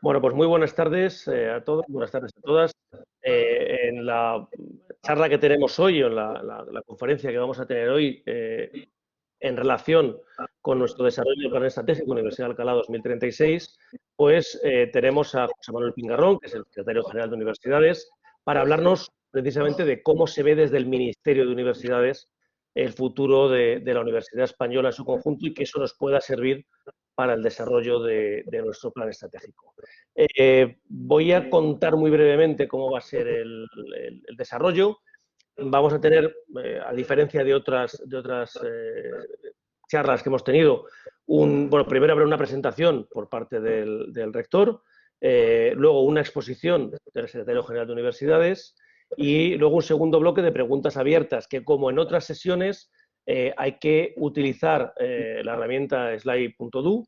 Bueno, pues muy buenas tardes a todos, buenas tardes a todas. En la charla que tenemos hoy, o en la conferencia que vamos a tener hoy, en relación con nuestro desarrollo del Plan Estratégico Universidad de Alcalá 2036, pues tenemos a José Manuel Pingarrón, que es el secretario general de Universidades, para hablarnos precisamente de cómo se ve desde el Ministerio de Universidades el futuro de la Universidad Española en su conjunto y que eso nos pueda servir para el desarrollo de nuestro plan estratégico. Voy a contar muy brevemente cómo va a ser el desarrollo. Vamos a tener, a diferencia de otras charlas que hemos tenido, bueno, primero habrá una presentación por parte del rector, luego una exposición del secretario general de Universidades y luego un segundo bloque de preguntas abiertas que, como en otras sesiones, hay que utilizar la herramienta slide.do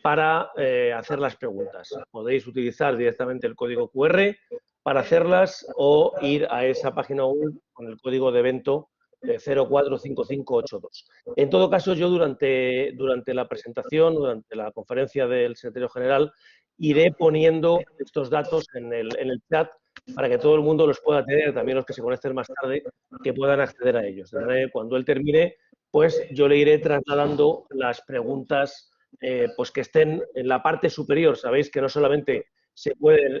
para hacer las preguntas. Podéis utilizar directamente el código QR para hacerlas o ir a esa página web con el código de evento 045582. En todo caso, yo durante la presentación, durante la conferencia del secretario general, iré poniendo estos datos en el chat para que todo el mundo los pueda tener, también los que se conecten más tarde, que puedan acceder a ellos. De manera que cuando él termine, pues yo le iré trasladando las preguntas pues que estén en la parte superior. Sabéis que no solamente se pueden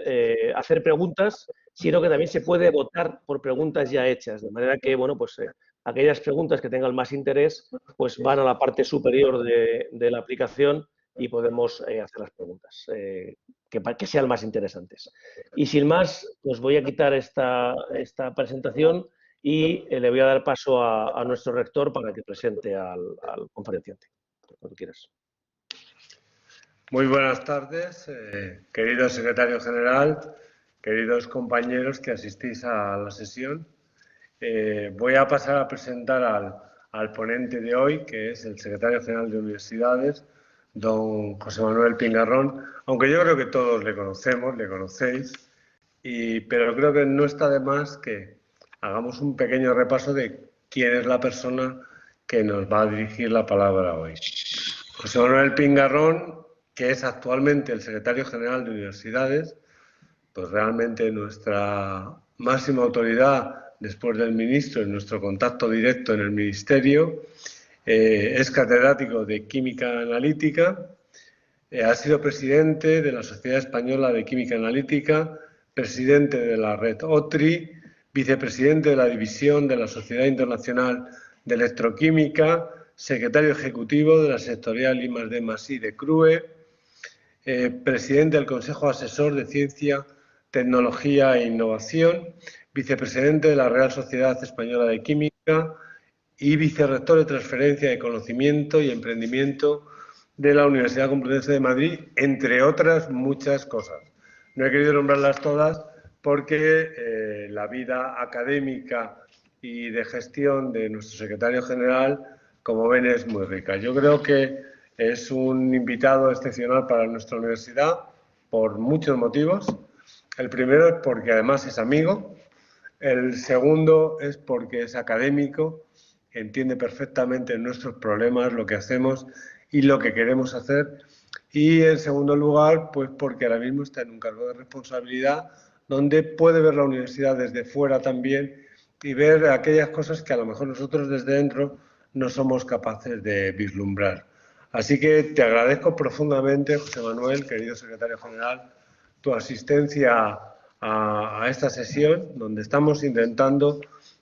hacer preguntas, sino que también se puede votar por preguntas ya hechas, de manera que, bueno, pues aquellas preguntas que tengan más interés, pues van a la parte superior de la aplicación y podemos hacer las preguntas que sean más interesantes. Y sin más, pues voy a quitar esta presentación y le voy a dar paso a nuestro rector para que presente al conferenciante. Cuando quieras. Muy buenas tardes, querido secretario general, queridos compañeros que asistís a la sesión. Voy a pasar a presentar al ponente de hoy, que es el secretario general de Universidades, don José Manuel Pingarrón, aunque yo creo que todos le conocemos, le conocéis, pero creo que no está de más que hagamos un pequeño repaso de quién es la persona que nos va a dirigir la palabra hoy. José Manuel Pingarrón, que es actualmente el secretario general de Universidades, pues realmente nuestra máxima autoridad después del ministro en nuestro contacto directo en el ministerio, es catedrático de Química Analítica, ha sido presidente de la Sociedad Española de Química Analítica, presidente de la red OTRI, vicepresidente de la división de la Sociedad Internacional de Electroquímica, secretario ejecutivo de la sectorial I+D+I de CRUE, presidente del Consejo Asesor de Ciencia, Tecnología e Innovación, vicepresidente de la Real Sociedad Española de Química y vicerrector de Transferencia de Conocimiento y Emprendimiento de la Universidad Complutense de Madrid, entre otras muchas cosas. No he querido nombrarlas todas porque la vida académica y de gestión de nuestro secretario general, como ven, es muy rica. Yo creo que es un invitado excepcional para nuestra universidad por muchos motivos. El primero es porque además es amigo. El segundo es porque es académico, entiende perfectamente nuestros problemas, lo que hacemos y lo que queremos hacer. Y en segundo lugar, pues porque ahora mismo está en un cargo de responsabilidad donde puede ver la universidad desde fuera también y ver aquellas cosas que a lo mejor nosotros desde dentro no somos capaces de vislumbrar. Así que te agradezco profundamente, José Manuel, querido secretario general, tu asistencia a esta sesión, donde estamos intentando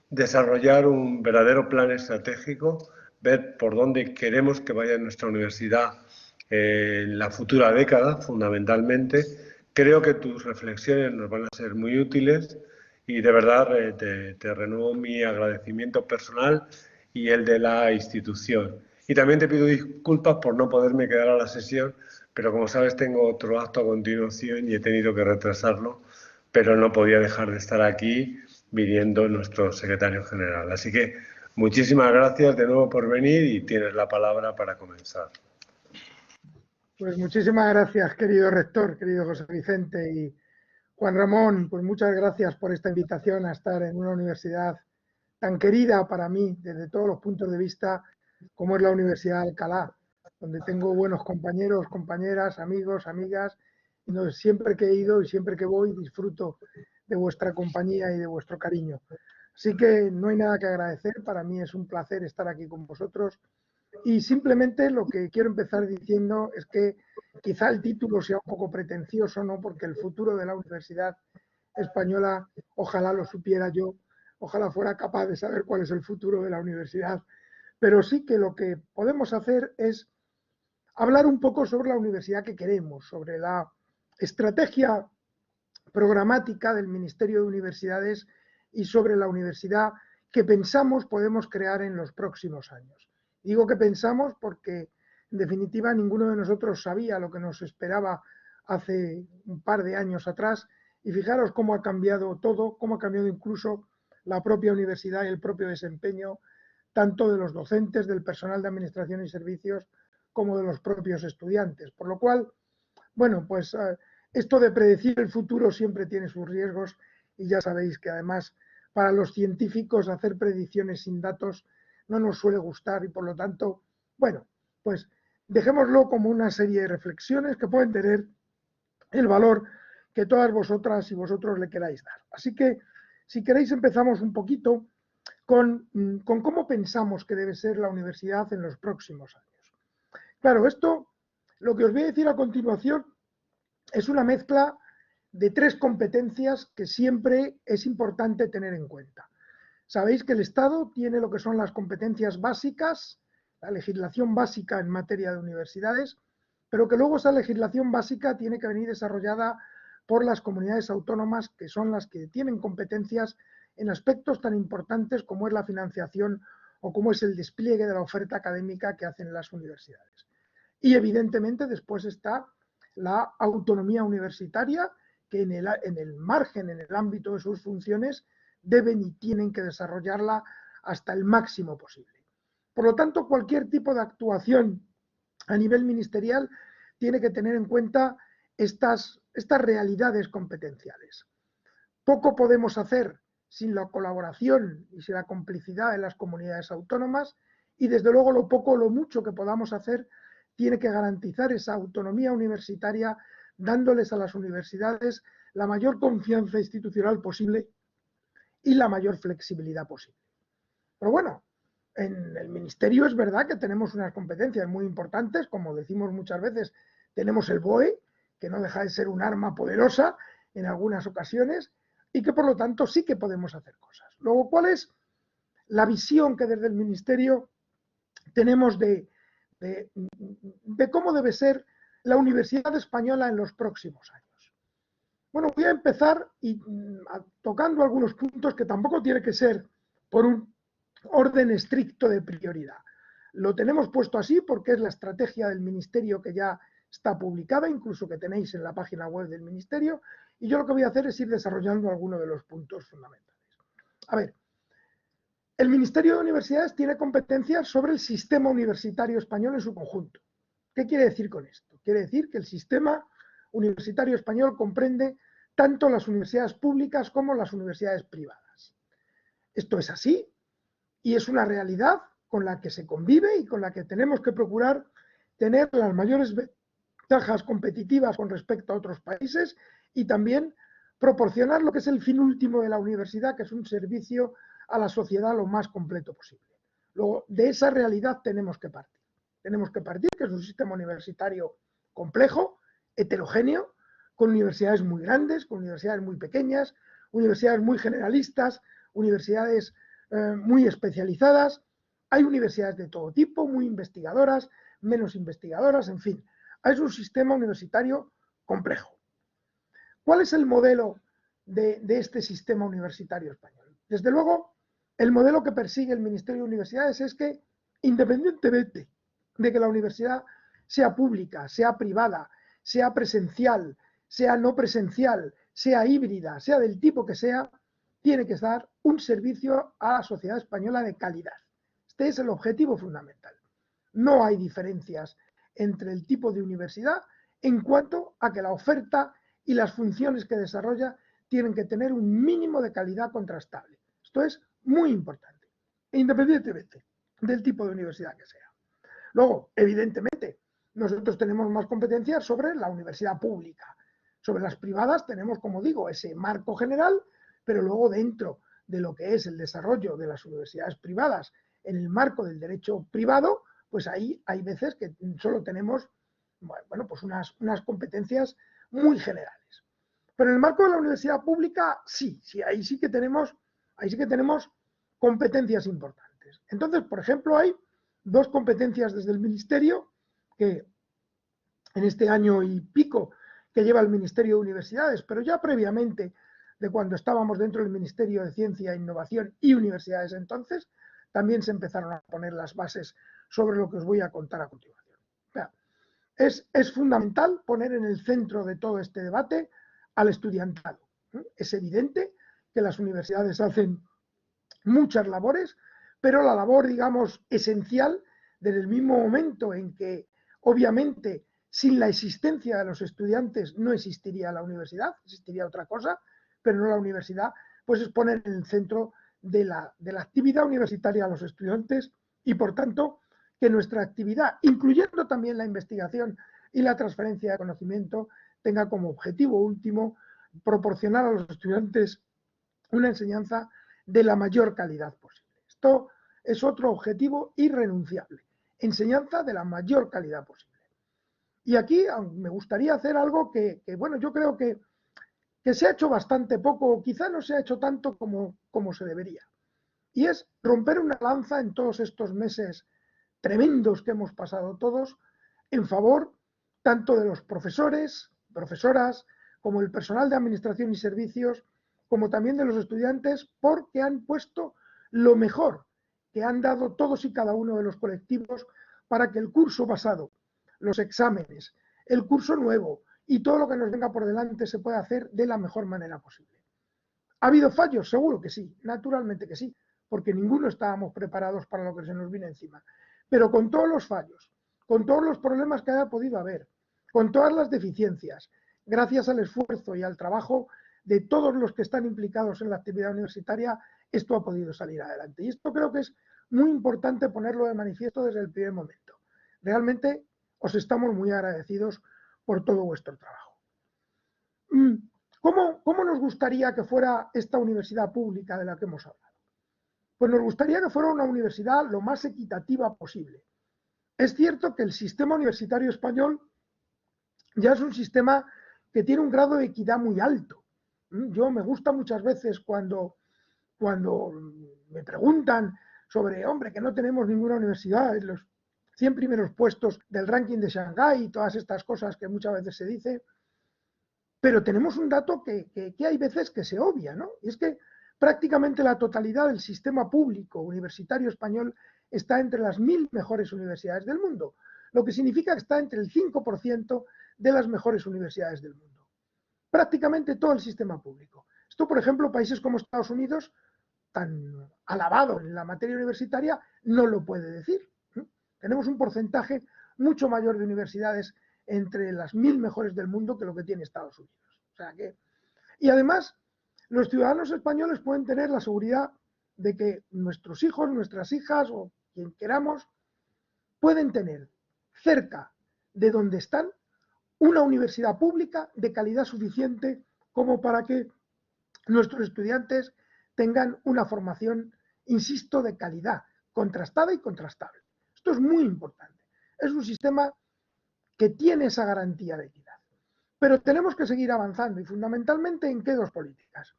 desarrollar un verdadero plan estratégico, ver por dónde queremos que vaya nuestra universidad en la futura década, fundamentalmente. Creo que tus reflexiones nos van a ser muy útiles y de verdad te renuevo mi agradecimiento personal y el de la institución. Y también te pido disculpas por no poderme quedar a la sesión, pero como sabes tengo otro acto a continuación y he tenido que retrasarlo, pero no podía dejar de estar aquí viniendo nuestro secretario general. Así que muchísimas gracias de nuevo por venir y tienes la palabra para comenzar. Pues muchísimas gracias, querido rector, querido José Vicente y Juan Ramón, pues muchas gracias por esta invitación a estar en una universidad tan querida para mí desde todos los puntos de vista como es la Universidad de Alcalá, donde tengo buenos compañeros, compañeras, amigos, amigas Entonces, siempre que he ido y siempre que voy, disfruto de vuestra compañía y de vuestro cariño. Así que no hay nada que agradecer. Para mí es un placer estar aquí con vosotros. Y simplemente lo que quiero empezar diciendo es que quizá el título sea un poco pretencioso, ¿no? Porque el futuro de la Universidad Española, ojalá lo supiera yo, ojalá fuera capaz de saber cuál es el futuro de la universidad. Pero sí que lo que podemos hacer es hablar un poco sobre la universidad que queremos, sobre la estrategia programática del Ministerio de Universidades y sobre la universidad que pensamos podemos crear en los próximos años. Digo que pensamos porque, en definitiva, ninguno de nosotros sabía lo que nos esperaba hace un par de años atrás, y fijaros cómo ha cambiado todo, cómo ha cambiado incluso la propia universidad y el propio desempeño, tanto de los docentes, del personal de administración y servicios, como de los propios estudiantes. Por lo cual, bueno, pues esto de predecir el futuro siempre tiene sus riesgos, y ya sabéis que además para los científicos hacer predicciones sin datos no nos suele gustar, y por lo tanto, bueno, pues dejémoslo como una serie de reflexiones que pueden tener el valor que todas vosotras y vosotros le queráis dar. Así que, si queréis, empezamos un poquito con cómo pensamos que debe ser la universidad en los próximos años. Claro, esto, lo que os voy a decir a continuación, es una mezcla de tres competencias que siempre es importante tener en cuenta. Sabéis que el Estado tiene lo que son las competencias básicas, la legislación básica en materia de universidades, pero que luego esa legislación básica tiene que venir desarrollada por las comunidades autónomas, que son las que tienen competencias en aspectos tan importantes como es la financiación o como es el despliegue de la oferta académica que hacen las universidades. Y evidentemente después está la autonomía universitaria, que en el margen, en el ámbito de sus funciones, deben y tienen que desarrollarla hasta el máximo posible. Por lo tanto, cualquier tipo de actuación a nivel ministerial tiene que tener en cuenta estas realidades competenciales. Poco podemos hacer sin la colaboración y sin la complicidad de las comunidades autónomas, y desde luego lo poco o lo mucho que podamos hacer tiene que garantizar esa autonomía universitaria, dándoles a las universidades la mayor confianza institucional posible y la mayor flexibilidad posible. Pero bueno, en el Ministerio es verdad que tenemos unas competencias muy importantes, como decimos muchas veces, tenemos el BOE, que no deja de ser un arma poderosa en algunas ocasiones, y que por lo tanto sí que podemos hacer cosas. Luego, ¿cuál es la visión que desde el Ministerio tenemos de cómo debe ser la Universidad Española en los próximos años? Bueno, voy a empezar tocando algunos puntos que tampoco tiene que ser por un orden estricto de prioridad. Lo tenemos puesto así porque es la estrategia del Ministerio, que ya está publicada, incluso que tenéis en la página web del Ministerio, y yo lo que voy a hacer es ir desarrollando algunos de los puntos fundamentales. A ver, el Ministerio de Universidades tiene competencias sobre el sistema universitario español en su conjunto. ¿Qué quiere decir con esto? Quiere decir que el sistema universitario español comprende tanto las universidades públicas como las universidades privadas. Esto es así y es una realidad con la que se convive y con la que tenemos que procurar tener las mayores ventajas competitivas con respecto a otros países, y también proporcionar lo que es el fin último de la universidad, que es un servicio a la sociedad lo más completo posible. Luego, de esa realidad tenemos que partir. Tenemos que partir, que es un sistema universitario complejo, heterogéneo, con universidades muy grandes, con universidades muy pequeñas, universidades muy generalistas, universidades muy especializadas. Hay universidades de todo tipo, muy investigadoras, menos investigadoras, en fin. Es un sistema universitario complejo. ¿Cuál es el modelo de este sistema universitario español? Desde luego, el modelo que persigue el Ministerio de Universidades es que, independientemente de que la universidad sea pública, sea privada, sea presencial, sea no presencial, sea híbrida, sea del tipo que sea, tiene que dar un servicio a la sociedad española de calidad. Este es el objetivo fundamental. No hay diferencias entre el tipo de universidad en cuanto a que la oferta y las funciones que desarrolla tienen que tener un mínimo de calidad contrastable. Esto es muy importante, independientemente del tipo de universidad que sea. Luego, evidentemente, nosotros tenemos más competencias sobre la universidad pública. Sobre las privadas tenemos, como digo, ese marco general, pero luego dentro de lo que es el desarrollo de las universidades privadas en el marco del derecho privado, pues ahí hay veces que solo tenemos, bueno, pues unas competencias muy generales. Pero en el marco de la universidad pública, sí, ahí sí que tenemos competencias importantes. Entonces, por ejemplo, hay dos competencias desde el Ministerio que en este año y pico que lleva el Ministerio de Universidades, pero ya previamente de cuando estábamos dentro del Ministerio de Ciencia, Innovación y Universidades entonces, también se empezaron a poner las bases sobre lo que os voy a contar a continuación. Es fundamental poner en el centro de todo este debate al estudiantado. Es evidente que las universidades hacen muchas labores, pero la labor, digamos, esencial, desde el mismo momento en que, obviamente, sin la existencia de los estudiantes no existiría la universidad, existiría otra cosa, pero no la universidad, pues es poner en el centro de la actividad universitaria a los estudiantes y, por tanto, que nuestra actividad, incluyendo también la investigación y la transferencia de conocimiento, tenga como objetivo último proporcionar a los estudiantes una enseñanza de la mayor calidad posible. Esto es otro objetivo irrenunciable, enseñanza de la mayor calidad posible. Y aquí me gustaría hacer algo que bueno, yo creo que se ha hecho bastante poco, o quizá no se ha hecho tanto como se debería. Y es romper una lanza en todos estos meses tremendos que hemos pasado todos en favor tanto de los profesores, profesoras, como el personal de administración y servicios, como también de los estudiantes, porque han puesto lo mejor que han dado todos y cada uno de los colectivos para que el curso pasado, los exámenes, el curso nuevo y todo lo que nos venga por delante se pueda hacer de la mejor manera posible. ¿Ha habido fallos? Seguro que sí, naturalmente que sí, porque ninguno estábamos preparados para lo que se nos viene encima. Pero con todos los fallos, con todos los problemas que haya podido haber, con todas las deficiencias, gracias al esfuerzo y al trabajo de todos los que están implicados en la actividad universitaria, esto ha podido salir adelante. Y esto creo que es muy importante ponerlo de manifiesto desde el primer momento. Realmente os estamos muy agradecidos por todo vuestro trabajo. ¿Cómo nos gustaría que fuera esta universidad pública de la que hemos hablado? Pues nos gustaría que fuera una universidad lo más equitativa posible. Es cierto que el sistema universitario español ya es un sistema que tiene un grado de equidad muy alto. Yo me gusta muchas veces cuando me preguntan sobre, hombre, que no tenemos ninguna universidad en los 100 primeros puestos del ranking de Shanghái y todas estas cosas que muchas veces se dice, pero tenemos un dato que hay veces que se obvia, ¿no? Y es que prácticamente la totalidad del sistema público universitario español está entre las 1000 mejores universidades del mundo, lo que significa que está entre el 5% de las mejores universidades del mundo. Prácticamente todo el sistema público. Esto, por ejemplo, países como Estados Unidos, tan alabado en la materia universitaria, no lo puede decir. Tenemos un porcentaje mucho mayor de universidades entre las 1000 mejores del mundo que lo que tiene Estados Unidos. O sea que, y además, los ciudadanos españoles pueden tener la seguridad de que nuestros hijos, nuestras hijas o quien queramos, pueden tener cerca de donde están una universidad pública de calidad suficiente como para que nuestros estudiantes tengan una formación, insisto, de calidad, contrastada y contrastable. Esto es muy importante. Es un sistema que tiene esa garantía de equidad. Pero tenemos que seguir avanzando y fundamentalmente en qué dos políticas.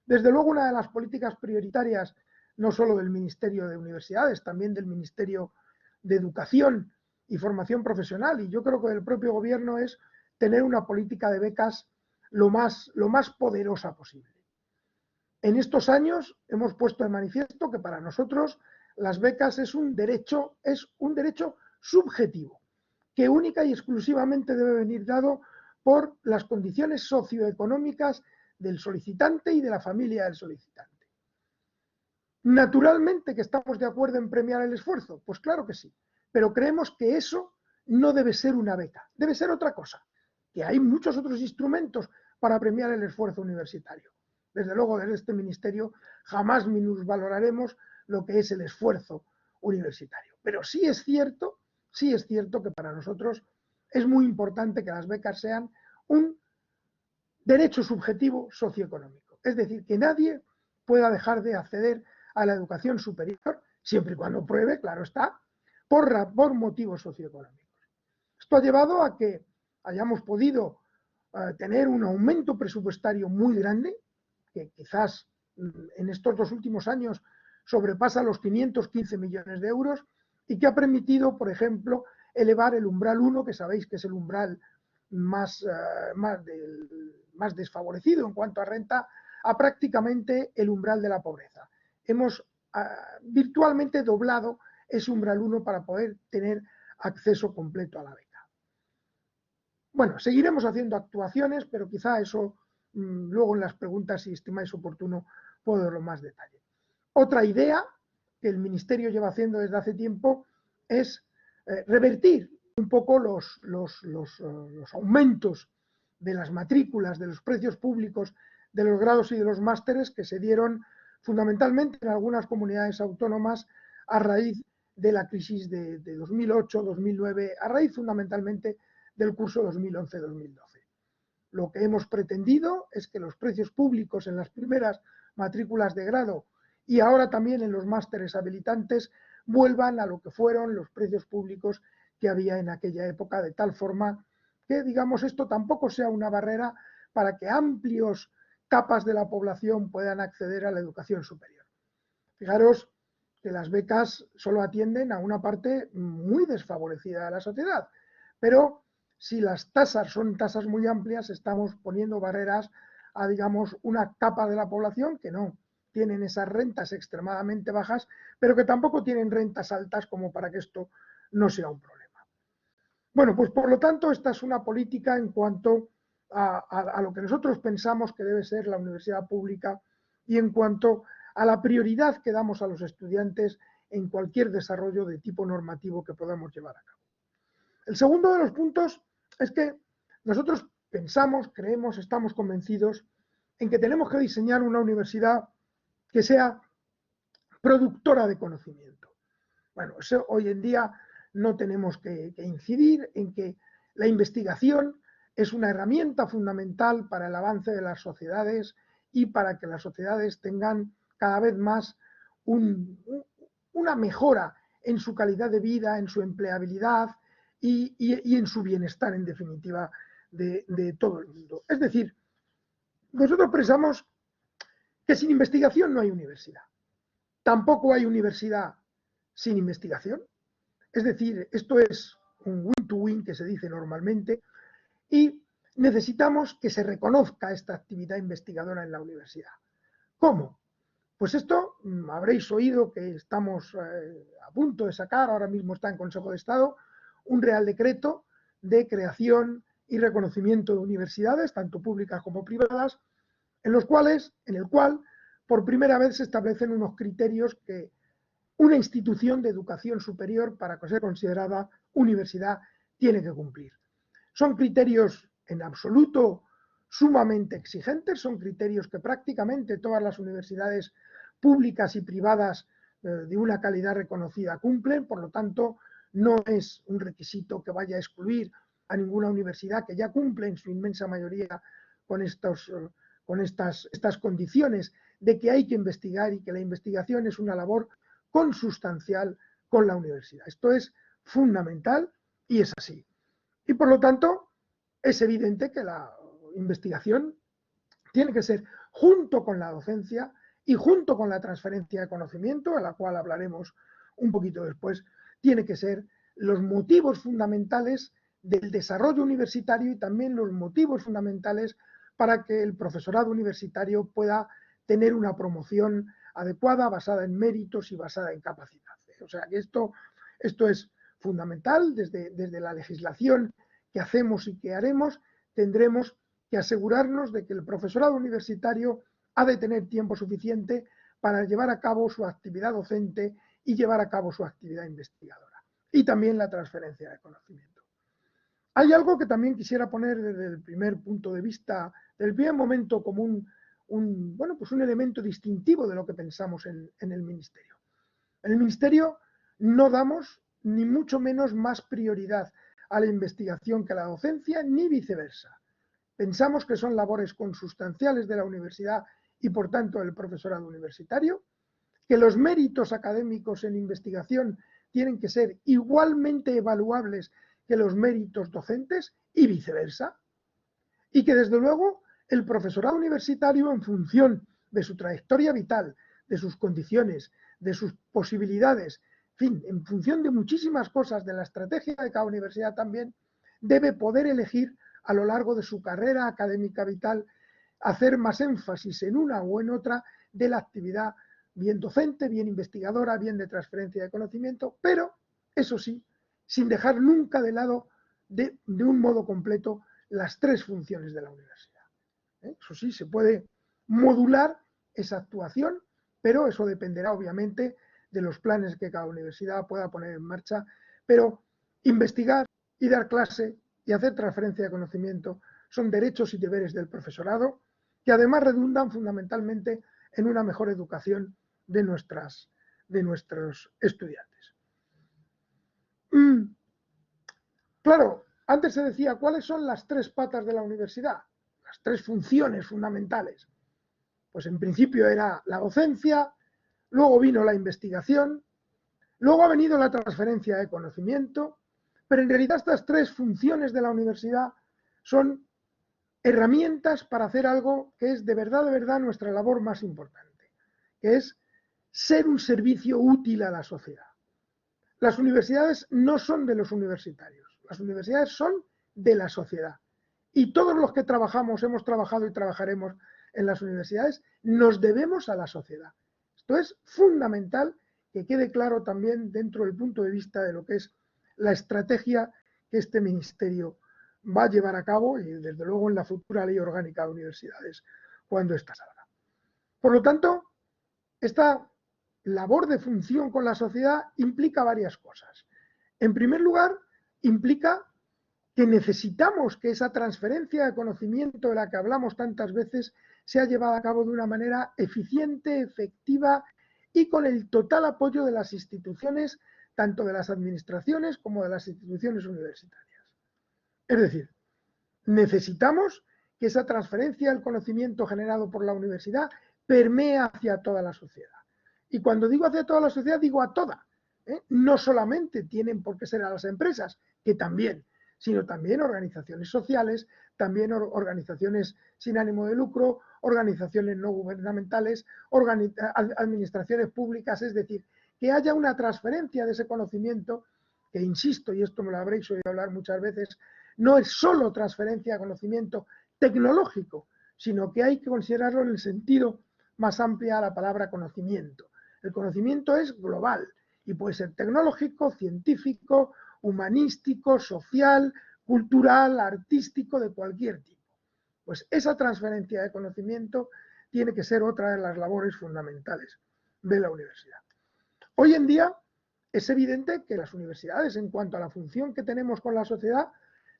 Desde luego una de las políticas prioritarias, no solo del Ministerio de Universidades, también del Ministerio de Educación y Formación Profesional, y yo creo que del propio gobierno, es tener una política de becas lo más poderosa posible. En estos años hemos puesto de manifiesto que para nosotros las becas es un derecho subjetivo, que única y exclusivamente debe venir dado por las condiciones socioeconómicas del solicitante y de la familia del solicitante. Naturalmente que estamos de acuerdo en premiar el esfuerzo, pues claro que sí, pero creemos que eso no debe ser una beca, debe ser otra cosa, que hay muchos otros instrumentos para premiar el esfuerzo universitario. Desde luego, desde este ministerio jamás minusvaloraremos lo que es el esfuerzo universitario. Pero sí es cierto que para nosotros es muy importante que las becas sean un derecho subjetivo socioeconómico. Es decir, que nadie pueda dejar de acceder a la educación superior, siempre y cuando pruebe, claro está, por motivos socioeconómicos. Esto ha llevado a que hayamos podido tener un aumento presupuestario muy grande, que quizás en estos 2 últimos años sobrepasa los 515 millones de euros y que ha permitido, por ejemplo, elevar el umbral 1, que sabéis que es el umbral más desfavorecido en cuanto a renta, a prácticamente el umbral de la pobreza. Hemos virtualmente doblado ese umbral 1 para poder tener acceso completo a la beca. Bueno, seguiremos haciendo actuaciones, pero quizá eso luego en las preguntas, si estimáis oportuno, puedo darlo más detalle. Otra idea que el Ministerio lleva haciendo desde hace tiempo es revertir un poco los aumentos de las matrículas, de los precios públicos de los grados y de los másteres que se dieron fundamentalmente en algunas comunidades autónomas a raíz de la crisis de 2008-2009, a raíz fundamentalmente del curso 2011-2012. Lo que hemos pretendido es que los precios públicos en las primeras matrículas de grado y ahora también en los másteres habilitantes vuelvan a lo que fueron los precios públicos que había en aquella época, de tal forma que, digamos, esto tampoco sea una barrera para que amplios capas de la población puedan acceder a la educación superior. Fijaros que las becas solo atienden a una parte muy desfavorecida de la sociedad, pero si las tasas son tasas muy amplias, estamos poniendo barreras a, digamos, una capa de la población que no tienen esas rentas extremadamente bajas, pero que tampoco tienen rentas altas como para que esto no sea un problema. Bueno, pues por lo tanto, esta es una política en cuanto a lo que nosotros pensamos que debe ser la universidad pública y en cuanto a la prioridad que damos a los estudiantes en cualquier desarrollo de tipo normativo que podamos llevar a cabo. El segundo de los puntos es que nosotros pensamos, creemos, estamos convencidos en que tenemos que diseñar una universidad que sea productora de conocimiento. Bueno, eso hoy en día no tenemos que incidir en que la investigación es una herramienta fundamental para el avance de las sociedades y para que las sociedades tengan cada vez más una mejora en su calidad de vida, en su empleabilidad y en su bienestar, en definitiva, de todo el mundo. Es decir, nosotros pensamos que sin investigación no hay universidad. Tampoco hay universidad sin investigación. Es decir, esto es un win-to-win que se dice normalmente y necesitamos que se reconozca esta actividad investigadora en la universidad. ¿Cómo? Pues esto habréis oído que estamos a punto de sacar, ahora mismo está en Consejo de Estado, un Real Decreto de creación y reconocimiento de universidades, tanto públicas como privadas, en el cual por primera vez se establecen unos criterios que una institución de educación superior, para ser considerada universidad, tiene que cumplir. Son criterios en absoluto sumamente exigentes, son criterios que prácticamente todas las universidades públicas y privadas de una calidad reconocida cumplen, por lo tanto, no es un requisito que vaya a excluir a ninguna universidad que ya cumple en su inmensa mayoría con estas condiciones de que hay que investigar y que la investigación es una labor consustancial con la universidad. Esto es fundamental y es así. Y por lo tanto, es evidente que la investigación tiene que ser, junto con la docencia y junto con la transferencia de conocimiento, a la cual hablaremos un poquito después, tiene que ser los motivos fundamentales del desarrollo universitario y también los motivos fundamentales para que el profesorado universitario pueda tener una promoción adecuada, basada en méritos y basada en capacidad. O sea que esto es fundamental. Desde la legislación que hacemos y que haremos, tendremos que asegurarnos de que el profesorado universitario ha de tener tiempo suficiente para llevar a cabo su actividad docente y llevar a cabo su actividad investigadora. Y también la transferencia de conocimiento. Hay algo que también quisiera poner desde el primer punto de vista, del primer momento, como un elemento distintivo de lo que pensamos en el Ministerio. En el Ministerio no damos ni mucho menos más prioridad a la investigación que a la docencia, ni viceversa. pensamos que son labores consustanciales de la universidad y por tanto del profesorado universitario, que los méritos académicos en investigación tienen que ser igualmente evaluables que los méritos docentes y viceversa, y que desde luego el profesorado universitario, en función de su trayectoria vital, de sus condiciones, de sus posibilidades, en fin, en función de muchísimas cosas, de la estrategia de cada universidad también, debe poder elegir a lo largo de su carrera académica vital hacer más énfasis en una o en otra de la actividad bien docente, bien investigadora, bien de transferencia de conocimiento, pero, eso sí, sin dejar nunca de lado de un modo completo las tres funciones de la universidad. Eso sí, se puede modular esa actuación, pero eso dependerá obviamente de los planes que cada universidad pueda poner en marcha, pero investigar y dar clase y hacer transferencia de conocimiento son derechos y deberes del profesorado que además redundan fundamentalmente en una mejor educación de nuestros estudiantes. Claro, antes se decía cuáles son las tres patas de la universidad, las tres funciones fundamentales. Pues en principio era la docencia, luego vino la investigación, luego ha venido la transferencia de conocimiento, pero en realidad estas tres funciones de la universidad son herramientas para hacer algo que es de verdad nuestra labor más importante, que es ser un servicio útil a la sociedad. Las universidades no son de los universitarios, las universidades son de la sociedad. Y todos los que trabajamos, hemos trabajado y trabajaremos en las universidades, nos debemos a la sociedad. Esto es fundamental que quede claro también dentro del punto de vista de lo que es la estrategia que este ministerio va a llevar a cabo y desde luego en la futura ley orgánica de universidades cuando ésta salga. Por lo tanto, esta labor de función con la sociedad implica varias cosas. En primer lugar, implica que necesitamos que esa transferencia de conocimiento de la que hablamos tantas veces sea llevada a cabo de una manera eficiente, efectiva y con el total apoyo de las instituciones, tanto de las administraciones como de las instituciones universitarias. Es decir, necesitamos que esa transferencia del conocimiento generado por la universidad permee hacia toda la sociedad. Y cuando digo hacia toda la sociedad, digo a toda. No solamente tienen por qué ser a las empresas, que también, sino también organizaciones sociales, también organizaciones sin ánimo de lucro, organizaciones no gubernamentales, administraciones públicas, es decir, que haya una transferencia de ese conocimiento, que insisto, y esto me lo habréis oído hablar muchas veces, no es solo transferencia de conocimiento tecnológico, sino que hay que considerarlo en el sentido más amplio de la palabra conocimiento. El conocimiento es global y puede ser tecnológico, científico, humanístico, social, cultural, artístico, de cualquier tipo. Pues esa transferencia de conocimiento tiene que ser otra de las labores fundamentales de la universidad. Hoy en día es evidente que las universidades, en cuanto a la función que tenemos con la sociedad,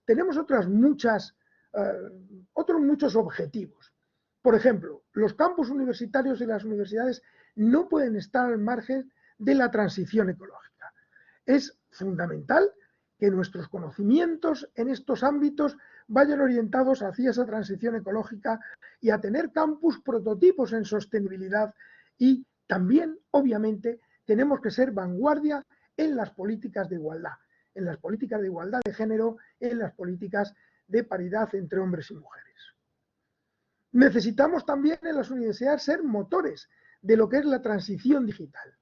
tenemos otros muchos objetivos. Por ejemplo, los campus universitarios y las universidades no pueden estar al margen de la transición ecológica. Es fundamental que nuestros conocimientos en estos ámbitos vayan orientados hacia esa transición ecológica y a tener campus prototipos en sostenibilidad y también, obviamente, tenemos que ser vanguardia en las políticas de igualdad de género, en las políticas de paridad entre hombres y mujeres. Necesitamos también en las universidades ser motores de lo que es la transición digital.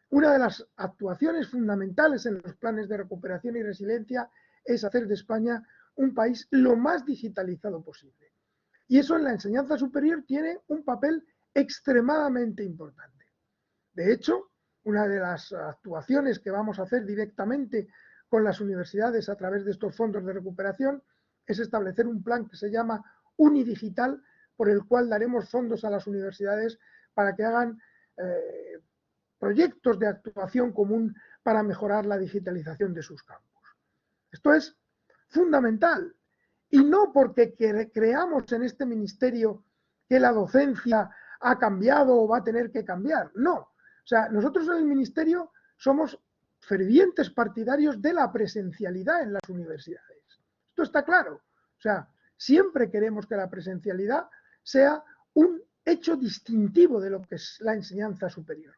Una de las actuaciones fundamentales en los planes de recuperación y resiliencia es hacer de España un país lo más digitalizado posible. Y eso en la enseñanza superior tiene un papel extremadamente importante. De hecho, una de las actuaciones que vamos a hacer directamente con las universidades a través de estos fondos de recuperación es establecer un plan que se llama Unidigital, por el cual daremos fondos a las universidades para que hagan proyectos de actuación común para mejorar la digitalización de sus campus. Esto es fundamental. Y no porque creamos en este ministerio que la docencia ha cambiado o va a tener que cambiar. No. O sea, nosotros en el ministerio somos fervientes partidarios de la presencialidad en las universidades. Esto está claro. O sea, siempre queremos que la presencialidad sea un hecho distintivo de lo que es la enseñanza superior.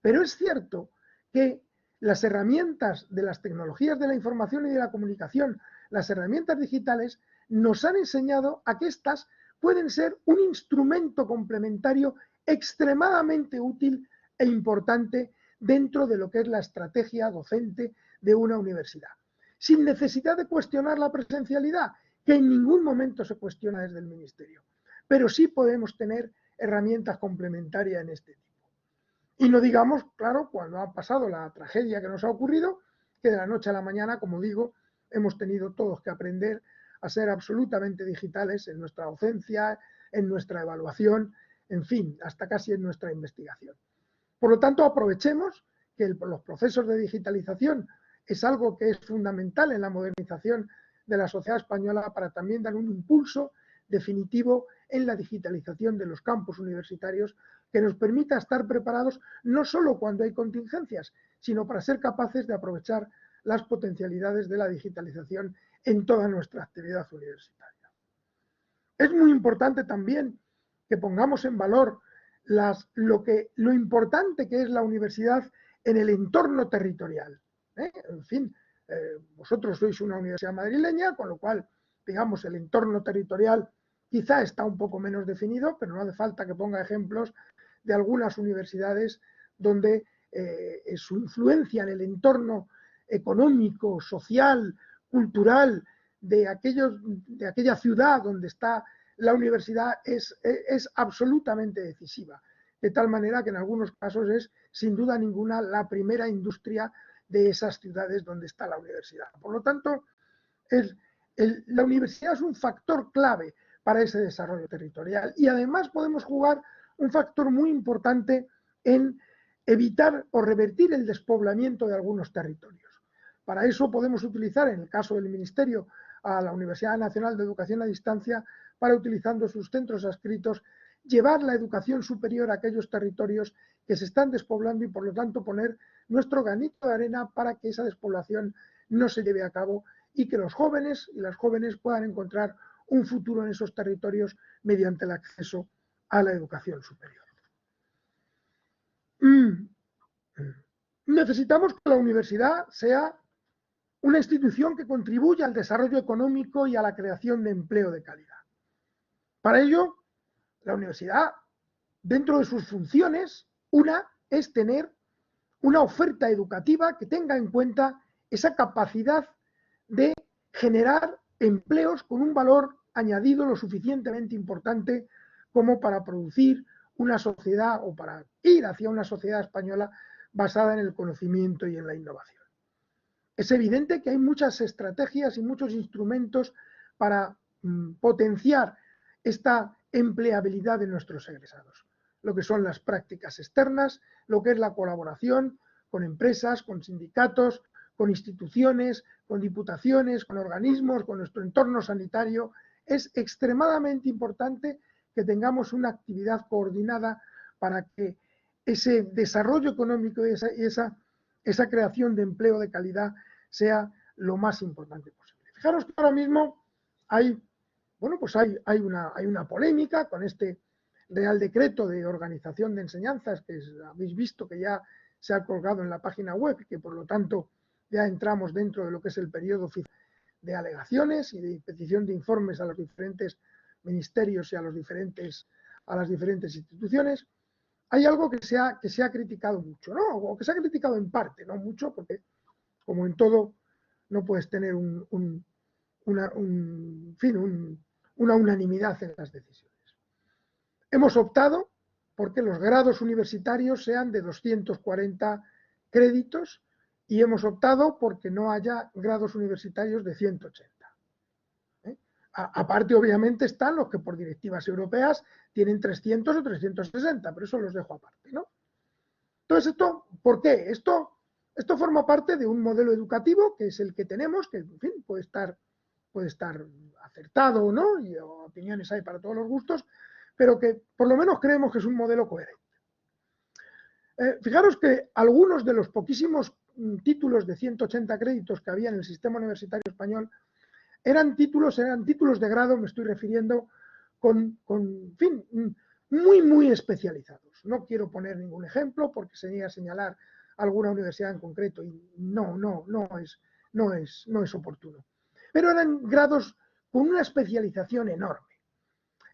Pero es cierto que las herramientas de las tecnologías de la información y de la comunicación, las herramientas digitales, nos han enseñado a que éstas pueden ser un instrumento complementario extremadamente útil e importante dentro de lo que es la estrategia docente de una universidad, sin necesidad de cuestionar la presencialidad, que en ningún momento se cuestiona desde el Ministerio, pero sí podemos tener herramientas complementarias en este tipo. Y no digamos, claro, cuando ha pasado la tragedia que nos ha ocurrido, que de la noche a la mañana, como digo, hemos tenido todos que aprender a ser absolutamente digitales en nuestra docencia, en nuestra evaluación, en fin, hasta casi en nuestra investigación. Por lo tanto, aprovechemos que los procesos de digitalización es algo que es fundamental en la modernización de la sociedad española para también dar un impulso definitivo en la digitalización de los campus universitarios que nos permita estar preparados no solo cuando hay contingencias, sino para ser capaces de aprovechar las potencialidades de la digitalización en toda nuestra actividad universitaria. Es muy importante también que pongamos en valor lo importante que es la universidad en el entorno territorial. En fin, vosotros sois una universidad madrileña, con lo cual, digamos, el entorno territorial quizá está un poco menos definido, pero no hace falta que ponga ejemplos de algunas universidades donde su influencia en el entorno económico, social, cultural de aquella ciudad donde está la universidad es absolutamente decisiva, de tal manera que en algunos casos es, sin duda ninguna, la primera industria de esas ciudades donde está la universidad. Por lo tanto, la universidad es un factor clave para ese desarrollo territorial y además podemos jugar un factor muy importante en evitar o revertir el despoblamiento de algunos territorios. Para eso podemos utilizar, en el caso del Ministerio, a la Universidad Nacional de Educación a Distancia, para, utilizando sus centros adscritos, llevar la educación superior a aquellos territorios que se están despoblando y, por lo tanto, poner nuestro granito de arena para que esa despoblación no se lleve a cabo y que los jóvenes y las jóvenes puedan encontrar un futuro en esos territorios mediante el acceso a la educación superior. Necesitamos que la universidad sea una institución que contribuya al desarrollo económico y a la creación de empleo de calidad. Para ello, la universidad, dentro de sus funciones, una es tener una oferta educativa que tenga en cuenta esa capacidad de generar empleos con un valor añadido lo suficientemente importante como para producir una sociedad o para ir hacia una sociedad española basada en el conocimiento y en la innovación. Es evidente que hay muchas estrategias y muchos instrumentos para potenciar esta empleabilidad de nuestros egresados. Lo que son las prácticas externas, lo que es la colaboración con empresas, con sindicatos, con instituciones, con diputaciones, con organismos, con nuestro entorno sanitario. Es extremadamente importante que tengamos una actividad coordinada para que ese desarrollo económico y esa creación de empleo de calidad sea lo más importante posible. Fijaros que ahora mismo hay una polémica con este Real Decreto de Organización de Enseñanzas que habéis visto que ya se ha colgado en la página web y que por lo tanto ya entramos dentro de lo que es el periodo de alegaciones y de petición de informes a los diferentes ministerios y a las diferentes instituciones. Hay algo que se ha criticado mucho, ¿no? O que se ha criticado en parte, no mucho, porque como en todo no puedes tener una unanimidad en las decisiones. Hemos optado porque los grados universitarios sean de 240 créditos y hemos optado porque no haya grados universitarios de 180. Aparte, obviamente, están los que por directivas europeas tienen 300 o 360, pero eso los dejo aparte, ¿no? Entonces, ¿esto por qué? Esto forma parte de un modelo educativo que es el que tenemos, que, en fin, puede estar acertado o no, y opiniones hay para todos los gustos, pero que por lo menos creemos que es un modelo coherente. Fijaros que algunos de los poquísimos títulos de 180 créditos que había en el sistema universitario español eran títulos de grado, me estoy refiriendo, en fin, muy especializados. No quiero poner ningún ejemplo porque sería señalar alguna universidad en concreto y no es oportuno. Pero eran grados con una especialización enorme.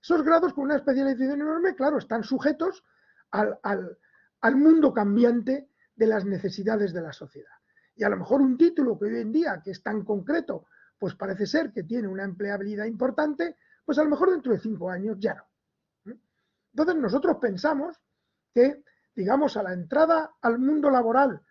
Esos grados con una especialización enorme, claro, están sujetos al mundo cambiante de las necesidades de la sociedad. Y a lo mejor un título que hoy en día, que es tan concreto, pues parece ser que tiene una empleabilidad importante, pues a lo mejor dentro de 5 años ya no. Entonces nosotros pensamos que, digamos, a la entrada al mundo laboral,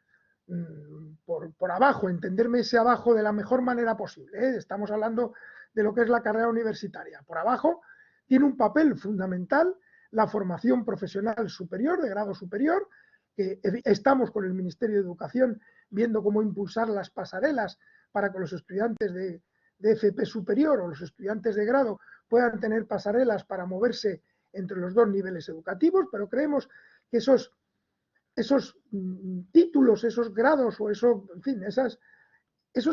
por abajo, entenderme ese abajo de la mejor manera posible, ¿eh? Estamos hablando de lo que es la carrera universitaria. Por abajo tiene un papel fundamental la formación profesional superior, de grado superior, que estamos con el Ministerio de Educación viendo cómo impulsar las pasarelas para que los estudiantes de FP superior o los estudiantes de grado puedan tener pasarelas para moverse entre los dos niveles educativos, pero creemos que esos títulos, esos grados o esos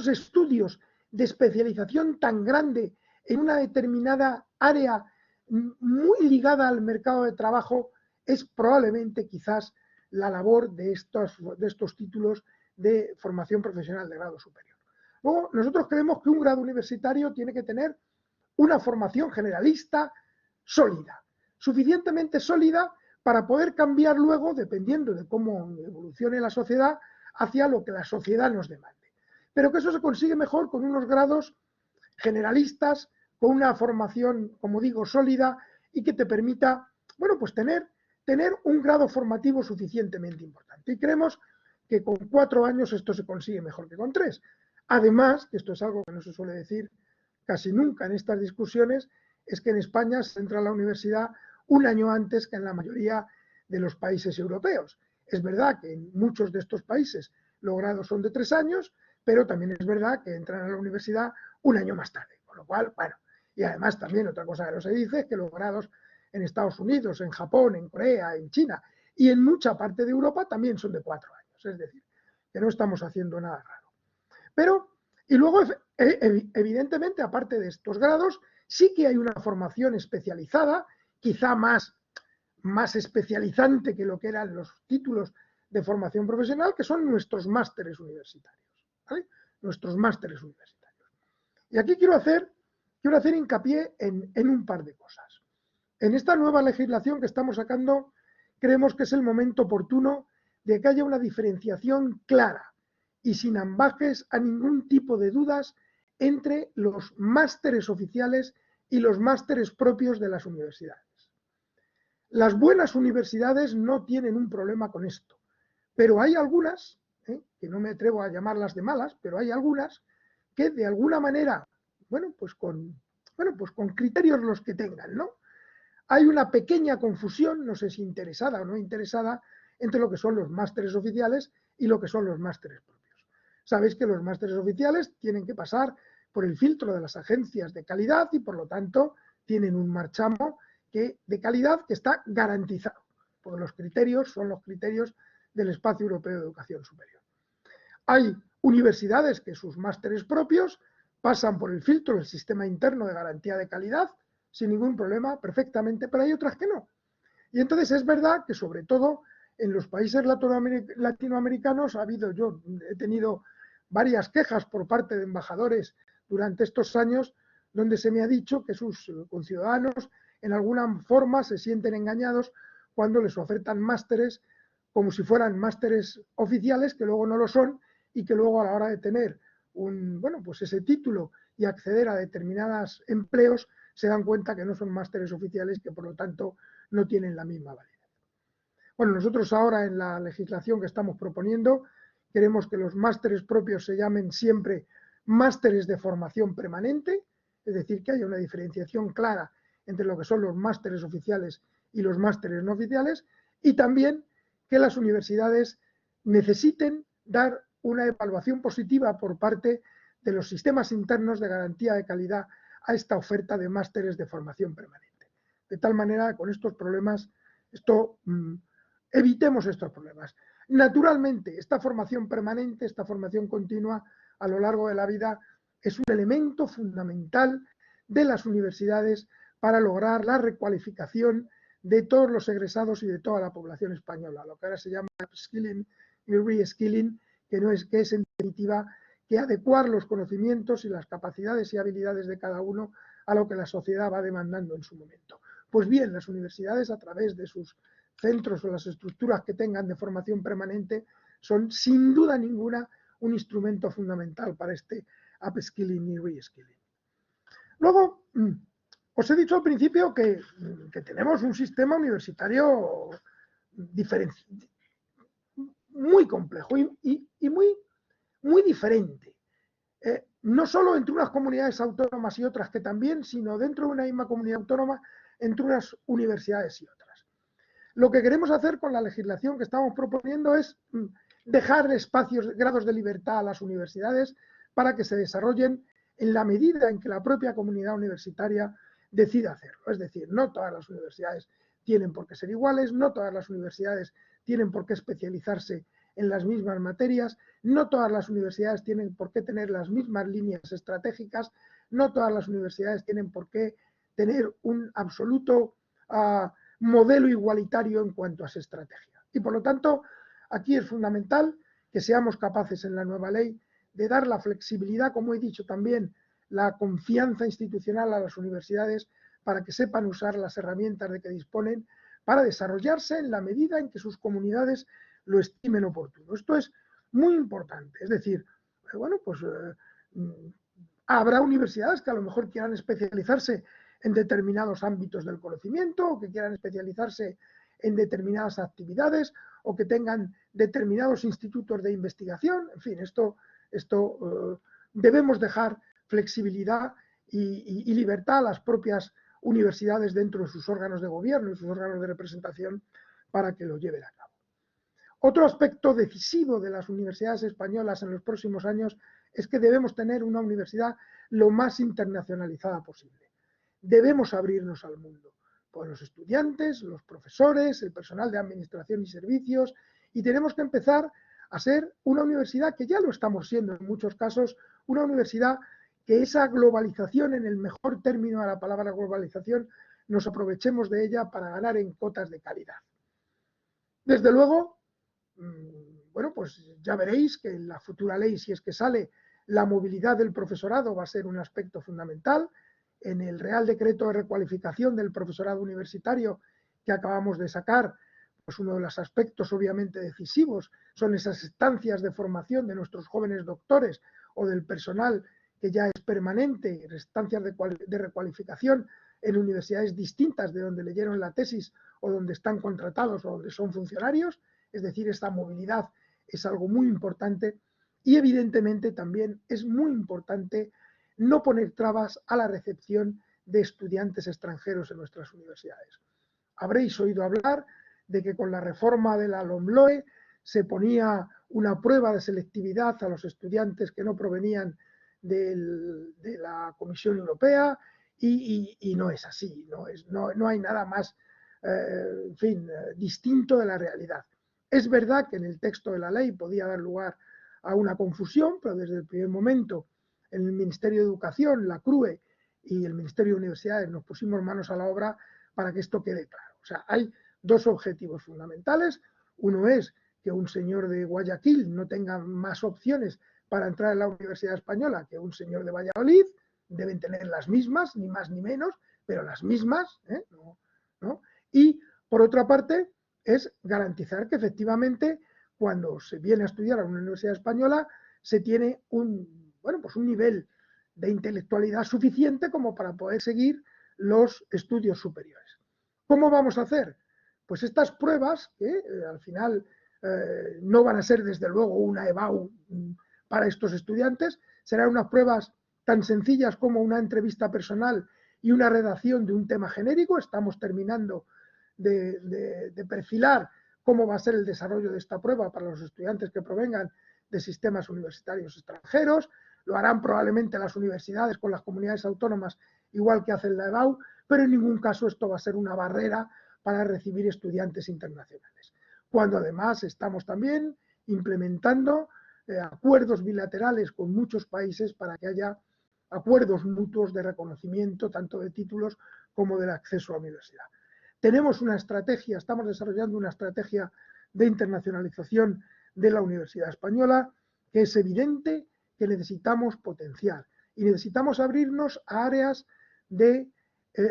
estudios de especialización tan grande en una determinada área muy ligada al mercado de trabajo es probablemente quizás la labor de estos títulos de formación profesional de grado superior. Luego, nosotros creemos que un grado universitario tiene que tener una formación generalista sólida, suficientemente sólida para poder cambiar luego, dependiendo de cómo evolucione la sociedad, hacia lo que la sociedad nos demande. Pero que eso se consigue mejor con unos grados generalistas, con una formación, como digo, sólida y que te permita, bueno, pues tener un grado formativo suficientemente importante. Y creemos que con 4 años esto se consigue mejor que con 3. Además, que esto es algo que no se suele decir casi nunca en estas discusiones, es que en España se entra a la universidad 1 año antes que en la mayoría de los países europeos. Es verdad que en muchos de estos países los grados son de 3 años, pero también es verdad que entran a la universidad 1 año más tarde. Con lo cual, bueno, y además también otra cosa que no se dice es que los grados en Estados Unidos, en Japón, en Corea, en China y en mucha parte de Europa también son de 4 años. Es decir, que no estamos haciendo nada raro. Pero, y luego, evidentemente, aparte de estos grados, sí que hay una formación especializada, quizá más especializante que lo que eran los títulos de formación profesional, que son nuestros másteres universitarios. ¿Vale? Nuestros másteres universitarios. Y aquí quiero hacer hincapié en un par de cosas. En esta nueva legislación que estamos sacando, creemos que es el momento oportuno de que haya una diferenciación clara y sin ambajes a ningún tipo de dudas entre los másteres oficiales y los másteres propios de las universidades. Las buenas universidades no tienen un problema con esto, pero hay algunas, que no me atrevo a llamarlas de malas, pero hay algunas que de alguna manera, pues con criterios los que tengan, ¿no? Hay una pequeña confusión, no sé si interesada o no interesada, entre lo que son los másteres oficiales y lo que son los másteres propios. Sabéis que los másteres oficiales tienen que pasar por el filtro de las agencias de calidad y por lo tanto tienen un marchamo de calidad que está garantizado, porque los criterios son los criterios del Espacio Europeo de Educación Superior. Hay universidades que sus másteres propios pasan por el filtro del sistema interno de garantía de calidad sin ningún problema, perfectamente, pero hay otras que no. Y entonces es verdad que sobre todo en los países latinoamericanos yo he tenido varias quejas por parte de embajadores durante estos años donde se me ha dicho que sus conciudadanos en alguna forma se sienten engañados cuando les ofertan másteres como si fueran másteres oficiales que luego no lo son y que luego a la hora de tener ese título y acceder a determinados empleos se dan cuenta que no son másteres oficiales, que por lo tanto no tienen la misma validez. Bueno, nosotros ahora en la legislación que estamos proponiendo queremos que los másteres propios se llamen siempre másteres de formación permanente, es decir, que haya una diferenciación clara entre lo que son los másteres oficiales y los másteres no oficiales, y también que las universidades necesiten dar una evaluación positiva por parte de los sistemas internos de garantía de calidad a esta oferta de másteres de formación permanente. De tal manera que con estos problemas, evitemos estos problemas. Naturalmente, esta formación permanente, esta formación continua a lo largo de la vida es un elemento fundamental de las universidades para lograr la recualificación de todos los egresados y de toda la población española, lo que ahora se llama upskilling y reskilling, que es en definitiva que adecuar los conocimientos y las capacidades y habilidades de cada uno a lo que la sociedad va demandando en su momento. Pues bien, las universidades, a través de sus centros o las estructuras que tengan de formación permanente, son sin duda ninguna un instrumento fundamental para este upskilling y reskilling. Luego, os he dicho al principio que tenemos un sistema universitario muy complejo y muy diferente. No solo entre unas comunidades autónomas y otras que también, sino dentro de una misma comunidad autónoma entre unas universidades y otras. Lo que queremos hacer con la legislación que estamos proponiendo es dejar grados de libertad a las universidades para que se desarrollen en la medida en que la propia comunidad universitaria decida hacerlo. Es decir, no todas las universidades tienen por qué ser iguales, no todas las universidades tienen por qué especializarse en las mismas materias, no todas las universidades tienen por qué tener las mismas líneas estratégicas, no todas las universidades tienen por qué tener un absoluto modelo igualitario en cuanto a esa estrategia. Y por lo tanto, aquí es fundamental que seamos capaces en la nueva ley de dar la flexibilidad, como he dicho también, la confianza institucional a las universidades para que sepan usar las herramientas de que disponen para desarrollarse en la medida en que sus comunidades lo estimen oportuno. Esto es muy importante. Es decir, bueno, pues habrá universidades que a lo mejor quieran especializarse en determinados ámbitos del conocimiento o que quieran especializarse en determinadas actividades o que tengan determinados institutos de investigación. En fin, esto debemos dejar flexibilidad y libertad a las propias universidades dentro de sus órganos de gobierno y sus órganos de representación para que lo lleven a cabo. Otro aspecto decisivo de las universidades españolas en los próximos años es que debemos tener una universidad lo más internacionalizada posible. Debemos abrirnos al mundo, por los estudiantes, los profesores, el personal de administración y servicios, y tenemos que empezar a ser una universidad que ya lo estamos siendo en muchos casos, una universidad que esa globalización, en el mejor término de la palabra globalización, nos aprovechemos de ella para ganar en cotas de calidad. Desde luego, bueno, pues ya veréis que en la futura ley, si es que sale, la movilidad del profesorado va a ser un aspecto fundamental. En el Real Decreto de Recualificación del Profesorado Universitario que acabamos de sacar, pues uno de los aspectos obviamente decisivos son esas estancias de formación de nuestros jóvenes doctores o del personal que ya es permanente, estancias de recualificación en universidades distintas de donde leyeron la tesis o donde están contratados o donde son funcionarios. Es decir, esta movilidad es algo muy importante y evidentemente también es muy importante no poner trabas a la recepción de estudiantes extranjeros en nuestras universidades. Habréis oído hablar de que con la reforma de la LOMLOE se ponía una prueba de selectividad a los estudiantes que no provenían de la Comisión Europea y no es así, no hay nada más en fin, distinto de la realidad. Es verdad que en el texto de la ley podía dar lugar a una confusión, pero desde el primer momento en el Ministerio de Educación, la CRUE y el Ministerio de Universidades nos pusimos manos a la obra para que esto quede claro. O sea, hay dos objetivos fundamentales. Uno es que un señor de Guayaquil no tenga más opciones para entrar en la Universidad Española que un señor de Valladolid. Deben tener las mismas, ni más ni menos, pero las mismas, ¿no? Y, por otra parte, es garantizar que efectivamente cuando se viene a estudiar a una universidad española se tiene un nivel de intelectualidad suficiente como para poder seguir los estudios superiores. ¿Cómo vamos a hacer? Pues estas pruebas, que al final no van a ser desde luego una EBAU para estos estudiantes, serán unas pruebas tan sencillas como una entrevista personal y una redacción de un tema genérico. Estamos terminando de perfilar cómo va a ser el desarrollo de esta prueba para los estudiantes que provengan de sistemas universitarios extranjeros. Lo harán probablemente las universidades con las comunidades autónomas, igual que hacen la EBAU, pero en ningún caso esto va a ser una barrera para recibir estudiantes internacionales. Cuando además estamos también implementando acuerdos bilaterales con muchos países para que haya acuerdos mutuos de reconocimiento tanto de títulos como del acceso a la universidad. Tenemos una estrategia, estamos desarrollando una estrategia de internacionalización de la Universidad Española que es evidente que necesitamos potenciar y necesitamos abrirnos a áreas de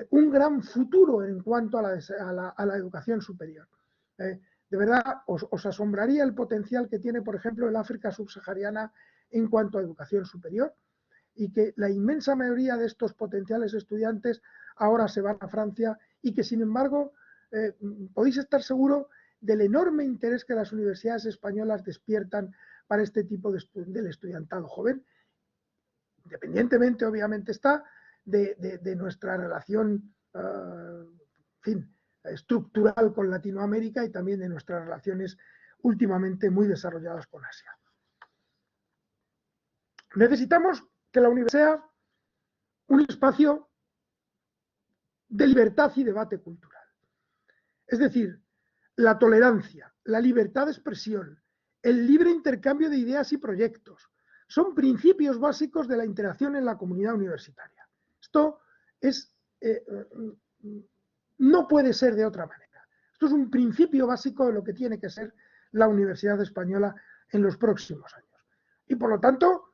un gran futuro en cuanto a la educación superior. De verdad, os asombraría el potencial que tiene, por ejemplo, el África subsahariana en cuanto a educación superior, y que la inmensa mayoría de estos potenciales estudiantes ahora se van a Francia y que, sin embargo, podéis estar seguros del enorme interés que las universidades españolas despiertan para este tipo del estudiantado joven, independientemente, obviamente, está de nuestra relación, en fin, estructural con Latinoamérica y también de nuestras relaciones últimamente muy desarrolladas con Asia. Necesitamos que la universidad sea un espacio de libertad y debate cultural. Es decir, la tolerancia, la libertad de expresión, el libre intercambio de ideas y proyectos son principios básicos de la interacción en la comunidad universitaria. Esto es, no puede ser de otra manera. Esto es un principio básico de lo que tiene que ser la Universidad Española en los próximos años. Y por lo tanto,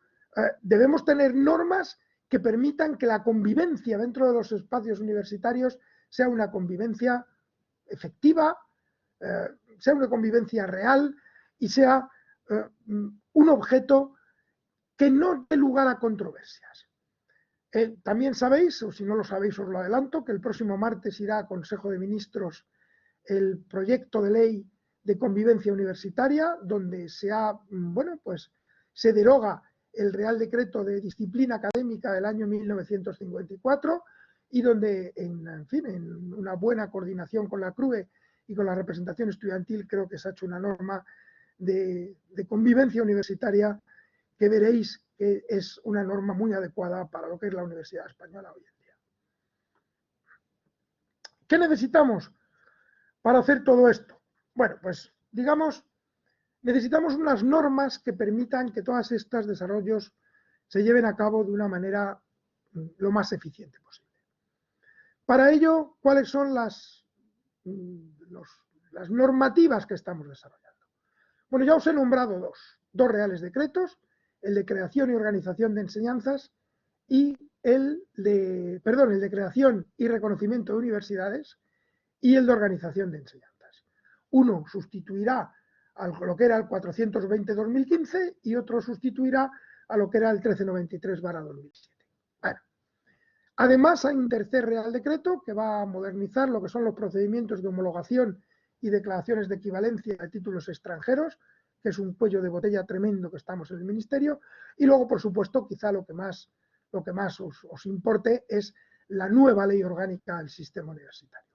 debemos tener normas que permitan que la convivencia dentro de los espacios universitarios sea una convivencia efectiva, sea una convivencia real y sea un objeto que no dé lugar a controversias. También sabéis, o si no lo sabéis os lo adelanto, que el próximo martes irá a Consejo de Ministros el proyecto de ley de convivencia universitaria, donde se deroga el Real Decreto de Disciplina Académica del año 1954 y donde, en una buena coordinación con la CRUE y con la representación estudiantil, creo que se ha hecho una norma de convivencia universitaria que veréis que es una norma muy adecuada para lo que es la Universidad Española hoy en día. ¿Qué necesitamos para hacer todo esto? Bueno, pues digamos, necesitamos unas normas que permitan que todos estos desarrollos se lleven a cabo de una manera lo más eficiente posible. Para ello, ¿cuáles son las normativas que estamos desarrollando? Bueno, ya os he nombrado dos reales decretos, el de creación y organización de enseñanzas y el de creación y reconocimiento de universidades y el de organización de enseñanzas. Uno sustituirá a lo que era el 420-2015 y otro sustituirá a lo que era el 1393-2007. Bueno, además hay un tercer Real Decreto que va a modernizar lo que son los procedimientos de homologación y declaraciones de equivalencia de títulos extranjeros, que es un cuello de botella tremendo que estamos en el Ministerio, y luego, por supuesto, quizá lo que más os importe es la nueva ley orgánica del sistema universitario.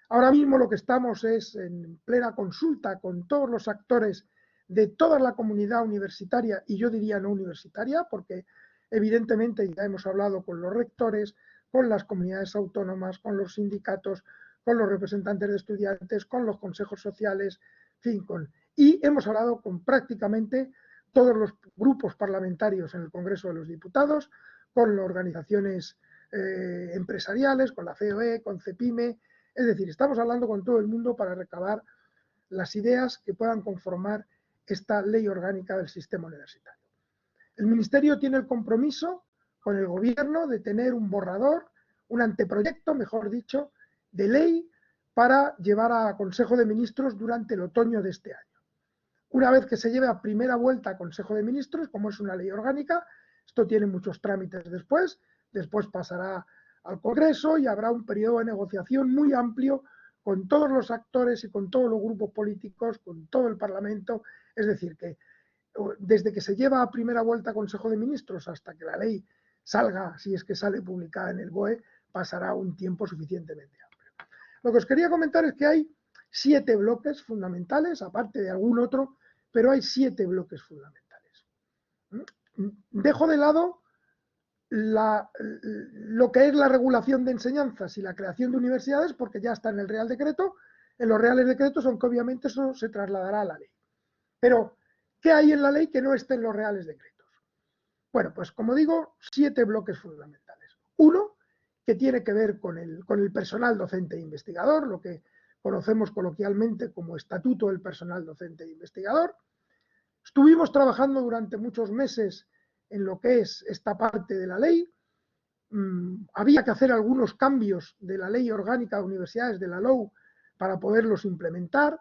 Ahora mismo lo que estamos es en plena consulta con todos los actores de toda la comunidad universitaria, y yo diría no universitaria, porque evidentemente ya hemos hablado con los rectores, con las comunidades autónomas, con los sindicatos, con los representantes de estudiantes, con los consejos sociales, en fin, y hemos hablado con prácticamente todos los grupos parlamentarios en el Congreso de los Diputados, con las organizaciones empresariales, con la COE, con CEPIME, es decir, estamos hablando con todo el mundo para recabar las ideas que puedan conformar esta ley orgánica del sistema universitario. El Ministerio tiene el compromiso con el Gobierno de tener un borrador, un anteproyecto, mejor dicho, de ley para llevar a Consejo de Ministros durante el otoño de este año. Una vez que se lleve a primera vuelta a Consejo de Ministros, como es una ley orgánica, esto tiene muchos trámites después pasará al Congreso y habrá un periodo de negociación muy amplio con todos los actores y con todos los grupos políticos, con todo el Parlamento. Es decir, que desde que se lleva a primera vuelta a Consejo de Ministros hasta que la ley salga, si es que sale publicada en el BOE, pasará un tiempo suficientemente amplio. Lo que os quería comentar es que hay 7 bloques fundamentales, aparte de algún otro, pero hay 7 bloques fundamentales. Dejo de lado lo que es la regulación de enseñanzas y la creación de universidades, porque ya está en el Real Decreto, en los Reales Decretos, aunque obviamente eso se trasladará a la ley. Pero, ¿qué hay en la ley que no esté en los Reales Decretos? Bueno, pues como digo, 7 bloques fundamentales. Uno, que tiene que ver con el personal docente e investigador, lo que conocemos coloquialmente como Estatuto del Personal Docente e Investigador. Estuvimos trabajando durante muchos meses en lo que es esta parte de la ley. Había que hacer algunos cambios de la Ley Orgánica de Universidades, de la LOU, para poderlos implementar.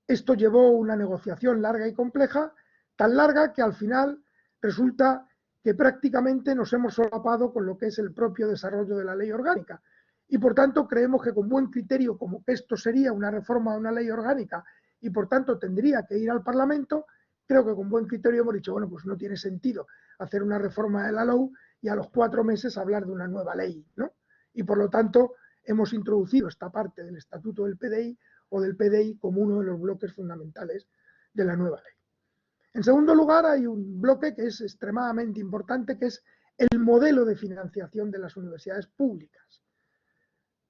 Esto llevó una negociación larga y compleja, tan larga que al final resulta que prácticamente nos hemos solapado con lo que es el propio desarrollo de la ley orgánica. Y por tanto creemos que con buen criterio, como que esto sería una reforma de una ley orgánica y por tanto tendría que ir al Parlamento, creo que con buen criterio hemos dicho, bueno, pues no tiene sentido hacer una reforma de la LOU y a los 4 meses hablar de una nueva ley, ¿no? Y por lo tanto hemos introducido esta parte del Estatuto del PDI o del PDI como uno de los bloques fundamentales de la nueva ley. En segundo lugar, hay un bloque que es extremadamente importante, que es el modelo de financiación de las universidades públicas.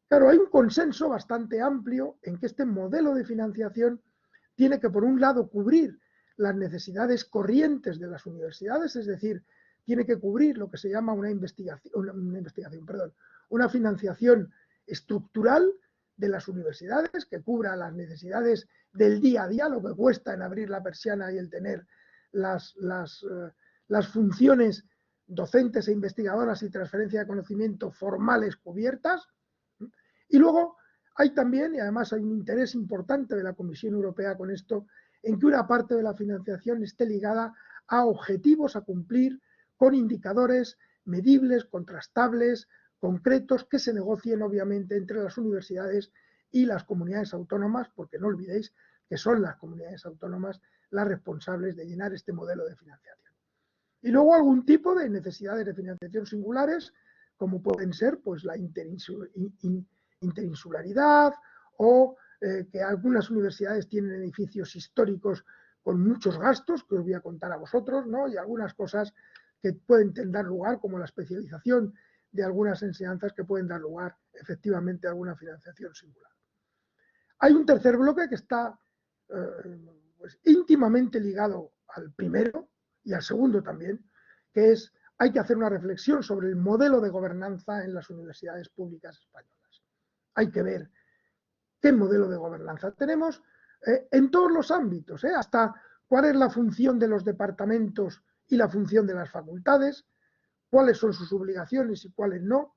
Claro, hay un consenso bastante amplio en que este modelo de financiación tiene que, por un lado, cubrir las necesidades corrientes de las universidades, es decir, tiene que cubrir lo que se llama una financiación estructural de las universidades, que cubra las necesidades del día a día, lo que cuesta en abrir la persiana y el tener las funciones docentes e investigadoras y transferencia de conocimiento formales cubiertas. Y luego hay también, y además hay un interés importante de la Comisión Europea con esto, en que una parte de la financiación esté ligada a objetivos a cumplir con indicadores medibles, contrastables, concretos, que se negocien obviamente entre las universidades y las comunidades autónomas, porque no olvidéis que son las comunidades autónomas las responsables de llenar este modelo de financiación. Y luego algún tipo de necesidades de financiación singulares, como pueden ser pues la interinsularidad o que algunas universidades tienen edificios históricos con muchos gastos, que os voy a contar a vosotros, ¿no? Y algunas cosas que pueden dar lugar, como la especialización de algunas enseñanzas que pueden dar lugar efectivamente a alguna financiación singular. Hay un tercer bloque que está pues, íntimamente ligado al primero y al segundo también, que es hay que hacer una reflexión sobre el modelo de gobernanza en las universidades públicas españolas. Hay que ver qué modelo de gobernanza tenemos en todos los ámbitos, hasta cuál es la función de los departamentos y la función de las facultades, cuáles son sus obligaciones y cuáles no.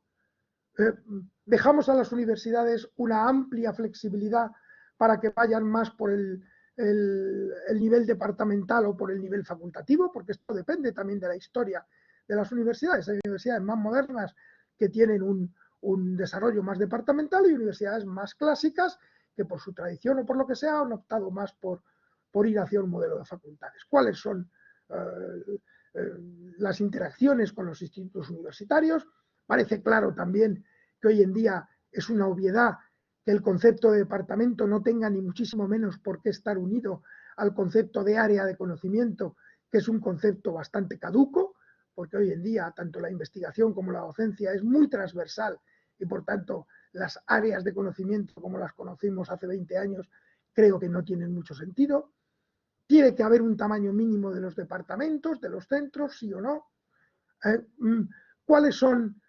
Dejamos a las universidades una amplia flexibilidad para que vayan más por el nivel departamental o por el nivel facultativo, porque esto depende también de la historia de las universidades. Hay universidades más modernas que tienen un desarrollo más departamental y universidades más clásicas que por su tradición o por lo que sea han optado más por ir hacia un modelo de facultades. ¿Cuáles son las interacciones con los institutos universitarios? Parece claro también que hoy en día es una obviedad que el concepto de departamento no tenga ni muchísimo menos por qué estar unido al concepto de área de conocimiento, que es un concepto bastante caduco, porque hoy en día tanto la investigación como la docencia es muy transversal y por tanto las áreas de conocimiento como las conocimos hace 20 años creo que no tienen mucho sentido. Tiene que haber un tamaño mínimo de los departamentos, de los centros, sí o no. ¿Cuáles son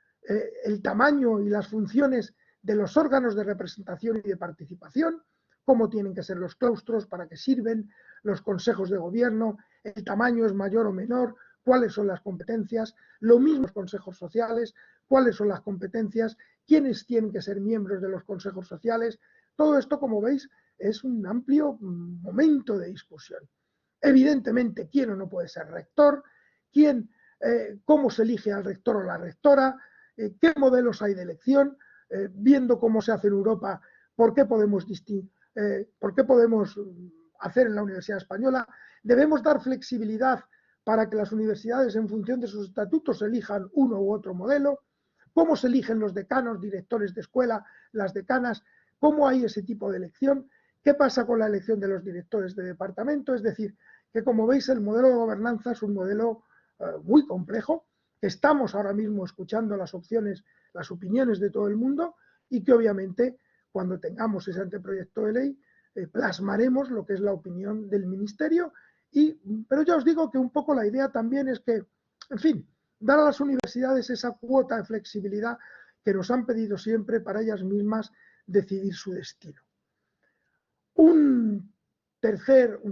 el tamaño y las funciones de los órganos de representación y de participación? ¿Cómo tienen que ser los claustros? ¿Para qué sirven los consejos de gobierno? ¿El tamaño es mayor o menor? ¿Cuáles son las competencias? Lo mismo los consejos sociales. ¿Cuáles son las competencias? ¿Quiénes tienen que ser miembros de los consejos sociales? Todo esto, como veis, es un amplio momento de discusión. Evidentemente, quién o no puede ser rector, cómo se elige al rector o la rectora, qué modelos hay de elección, viendo cómo se hace en Europa, por qué podemos hacer en la Universidad Española. Debemos dar flexibilidad para que las universidades, en función de sus estatutos, elijan uno u otro modelo. ¿Cómo se eligen los decanos, directores de escuela, las decanas? ¿Cómo hay ese tipo de elección? ¿Qué pasa con la elección de los directores de departamento? Es decir, que como veis el modelo de gobernanza es un modelo muy complejo, que estamos ahora mismo escuchando las opciones, las opiniones de todo el mundo y que obviamente cuando tengamos ese anteproyecto de ley plasmaremos lo que es la opinión del Ministerio. Pero ya os digo que un poco la idea también es que en fin, dar a las universidades esa cuota de flexibilidad que nos han pedido siempre para ellas mismas decidir su destino. Un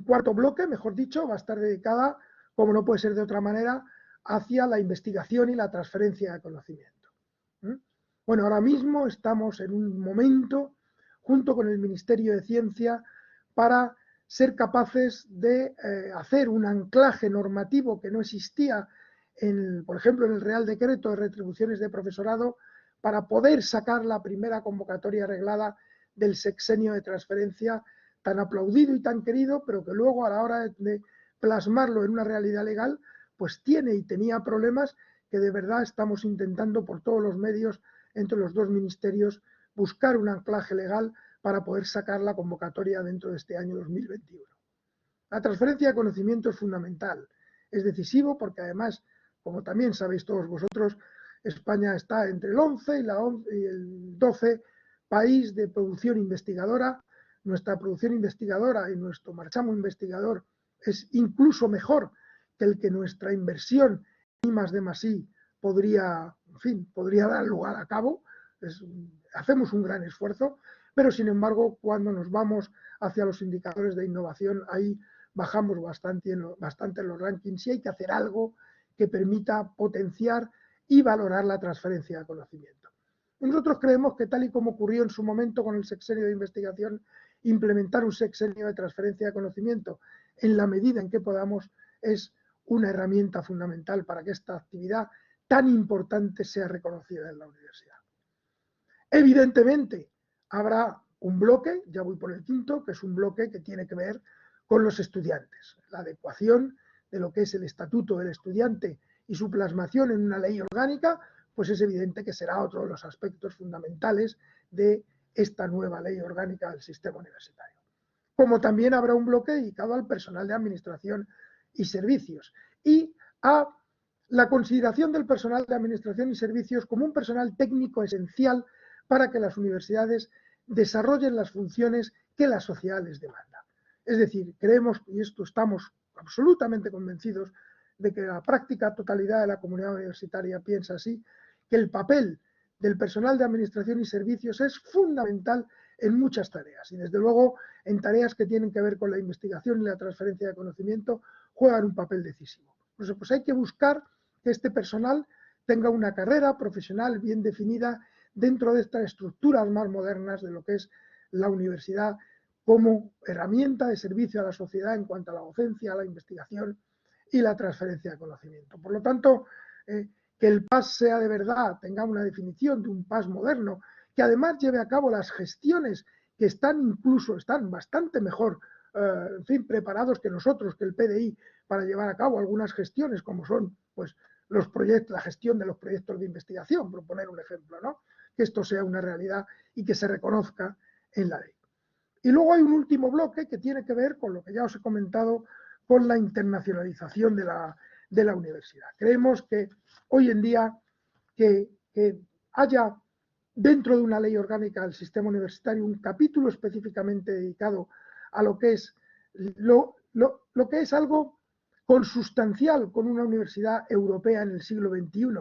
cuarto bloque, mejor dicho, va a estar dedicada, como no puede ser de otra manera, hacia la investigación y la transferencia de conocimiento. Bueno, ahora mismo estamos en un momento, junto con el Ministerio de Ciencia, para ser capaces de hacer un anclaje normativo que no existía, por ejemplo, en el Real Decreto de Retribuciones de Profesorado, para poder sacar la primera convocatoria reglada del sexenio de transferencia tan aplaudido y tan querido, pero que luego a la hora de plasmarlo en una realidad legal, pues tiene y tenía problemas que de verdad estamos intentando por todos los medios entre los dos ministerios buscar un anclaje legal para poder sacar la convocatoria dentro de este año 2021. La transferencia de conocimiento es fundamental, es decisivo porque además, como también sabéis todos vosotros, España está entre el 11 y el 12 país de producción investigadora. Nuestra producción investigadora y nuestro marchamo investigador es incluso mejor que el que nuestra inversión en I+D+I podría dar lugar a cabo. Hacemos un gran esfuerzo, pero sin embargo, cuando nos vamos hacia los indicadores de innovación, ahí bajamos bastante en los rankings y hay que hacer algo que permita potenciar y valorar la transferencia de conocimiento. Nosotros creemos que, tal y como ocurrió en su momento con el sexenio de investigación, implementar un sexenio de transferencia de conocimiento en la medida en que podamos es una herramienta fundamental para que esta actividad tan importante sea reconocida en la universidad. Evidentemente, habrá un bloque, ya voy por el quinto, que es un bloque que tiene que ver con los estudiantes, la adecuación de lo que es el estatuto del estudiante y su plasmación en una ley orgánica, pues es evidente que será otro de los aspectos fundamentales de esta nueva ley orgánica del sistema universitario. Como también habrá un bloque dedicado al personal de administración y servicios y a la consideración del personal de administración y servicios como un personal técnico esencial para que las universidades desarrollen las funciones que la sociedad les demanda. Es decir, creemos, y esto estamos absolutamente convencidos, de que la práctica totalidad de la comunidad universitaria piensa así, que el papel del personal de administración y servicios es fundamental en muchas tareas y desde luego en tareas que tienen que ver con la investigación y la transferencia de conocimiento juegan un papel decisivo. Pues hay que buscar que este personal tenga una carrera profesional bien definida dentro de estas estructuras más modernas de lo que es la universidad como herramienta de servicio a la sociedad en cuanto a la docencia, la investigación y la transferencia de conocimiento. Por lo tanto, que el PAS sea de verdad, tenga una definición de un PAS moderno, que además lleve a cabo las gestiones que están bastante mejor preparados que nosotros, que el PDI, para llevar a cabo algunas gestiones, como son pues, los proyectos, la gestión de los proyectos de investigación, por poner un ejemplo, ¿no? Que esto sea una realidad y que se reconozca en la ley. Y luego hay un último bloque que tiene que ver con lo que ya os he comentado, con la internacionalización de la universidad. Creemos que hoy en día que haya dentro de una ley orgánica del sistema universitario un capítulo específicamente dedicado a lo que es algo consustancial con una universidad europea en el siglo XXI,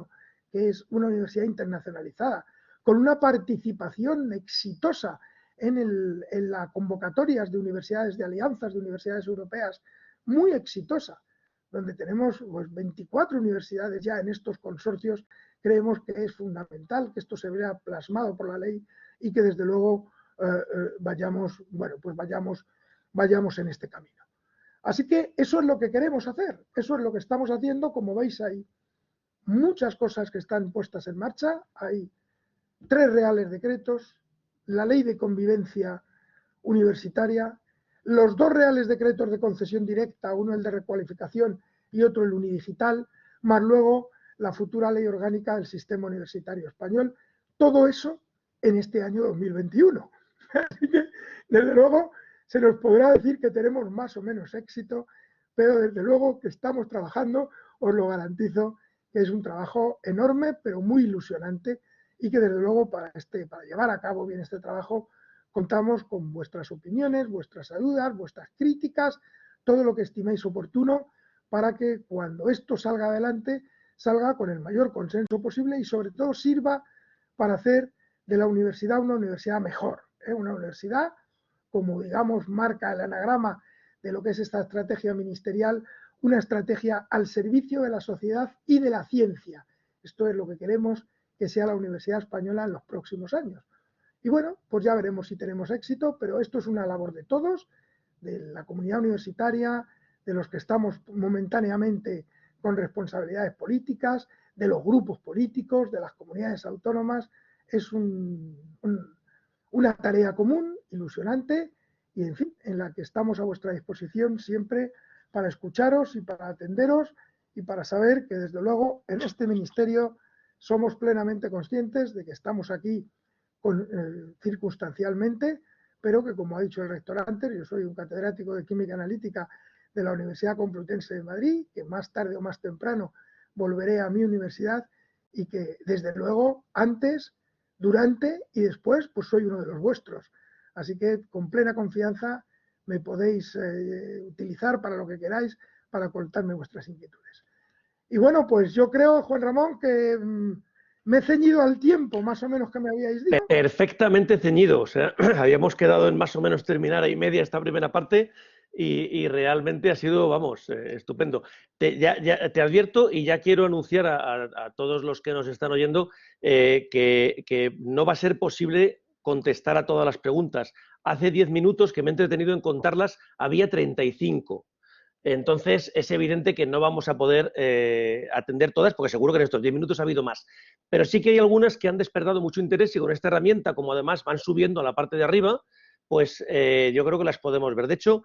que es una universidad internacionalizada, con una participación exitosa en las convocatorias de universidades, de alianzas de universidades europeas, muy exitosa, donde tenemos pues, 24 universidades ya en estos consorcios. Creemos que es fundamental que esto se vea plasmado por la ley y que desde luego vayamos en este camino. Así que eso es lo que queremos hacer, eso es lo que estamos haciendo. Como veis, hay muchas cosas que están puestas en marcha, hay 3 reales decretos, la ley de convivencia universitaria, los 2 reales decretos de concesión directa, uno el de recualificación y otro el unidigital, más luego la futura ley orgánica del sistema universitario español. Todo eso en este año 2021. Así que, desde luego, se nos podrá decir que tenemos más o menos éxito, pero desde luego que estamos trabajando, os lo garantizo, que es un trabajo enorme, pero muy ilusionante, y que desde luego para llevar a cabo bien este trabajo contamos con vuestras opiniones, vuestras dudas, vuestras críticas, todo lo que estiméis oportuno para que cuando esto salga adelante salga con el mayor consenso posible y sobre todo sirva para hacer de la universidad una universidad mejor, una universidad, como digamos marca el anagrama de lo que es esta estrategia ministerial, una estrategia al servicio de la sociedad y de la ciencia. Esto es lo que queremos que sea la Universidad Española en los próximos años. Y bueno, pues ya veremos si tenemos éxito, pero esto es una labor de todos, de la comunidad universitaria, de los que estamos momentáneamente con responsabilidades políticas, de los grupos políticos, de las comunidades autónomas. Es una tarea común, ilusionante y, en fin, en la que estamos a vuestra disposición siempre para escucharos y para atenderos y para saber que, desde luego, en este ministerio somos plenamente conscientes de que estamos aquí circunstancialmente, pero que, como ha dicho el rector antes, yo soy un catedrático de Química Analítica de la Universidad Complutense de Madrid, que más tarde o más temprano volveré a mi universidad y que, desde luego, antes, durante y después, pues soy uno de los vuestros. Así que, con plena confianza, me podéis utilizar para lo que queráis, para contarme vuestras inquietudes. Y bueno, pues yo creo, Juan Ramón, que me he ceñido al tiempo, más o menos, que me habíais dicho. Perfectamente ceñido. O sea, habíamos quedado en más o menos terminar ahí media esta primera parte y realmente ha sido, vamos, estupendo. Te advierto y ya quiero anunciar a todos los que nos están oyendo que no va a ser posible contestar a todas las preguntas. Hace 10 minutos que me he entretenido en contarlas, había 35. Entonces, es evidente que no vamos a poder atender todas, porque seguro que en estos 10 minutos ha habido más. Pero sí que hay algunas que han despertado mucho interés y con esta herramienta, como además van subiendo a la parte de arriba, pues yo creo que las podemos ver. De hecho,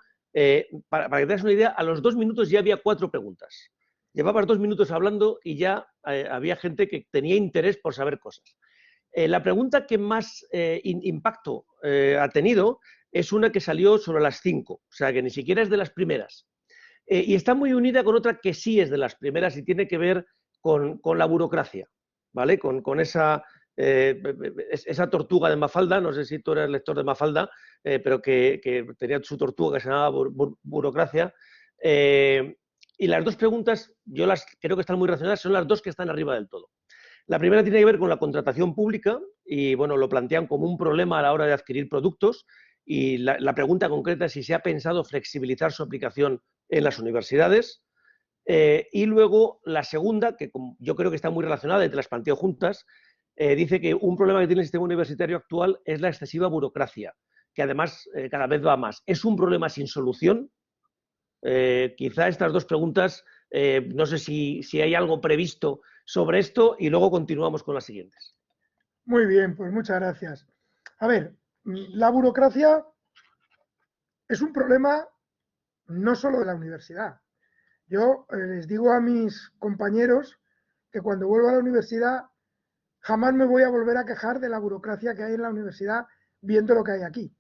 para que te des una idea, a los 2 minutos ya había 4 preguntas. Llevabas 2 minutos hablando y ya había gente que tenía interés por saber cosas. La pregunta que más impacto ha tenido es una que salió sobre las 5, o sea, que ni siquiera es de las primeras. Y está muy unida con otra que sí es de las primeras y tiene que ver con la burocracia, ¿vale? Con esa tortuga de Mafalda, no sé si tú eres lector de Mafalda, pero que tenía su tortuga que se llamaba burocracia. Y las dos preguntas, yo las creo que están muy relacionadas, son las dos que están arriba del todo. La primera tiene que ver con la contratación pública y, bueno, lo plantean como un problema a la hora de adquirir productos y la pregunta concreta es si se ha pensado flexibilizar su aplicación en las universidades. Y luego la segunda, que yo creo que está muy relacionada y te las planteo juntas, dice que un problema que tiene el sistema universitario actual es la excesiva burocracia, que además cada vez va más. ¿Es un problema sin solución? Quizá estas dos preguntas, no sé si hay algo previsto sobre esto y luego continuamos con las siguientes. Muy bien, pues muchas gracias. A ver, la burocracia es un problema no solo de la universidad. Yo les digo a mis compañeros que cuando vuelva a la universidad jamás me voy a volver a quejar de la burocracia que hay en la universidad viendo lo que hay aquí.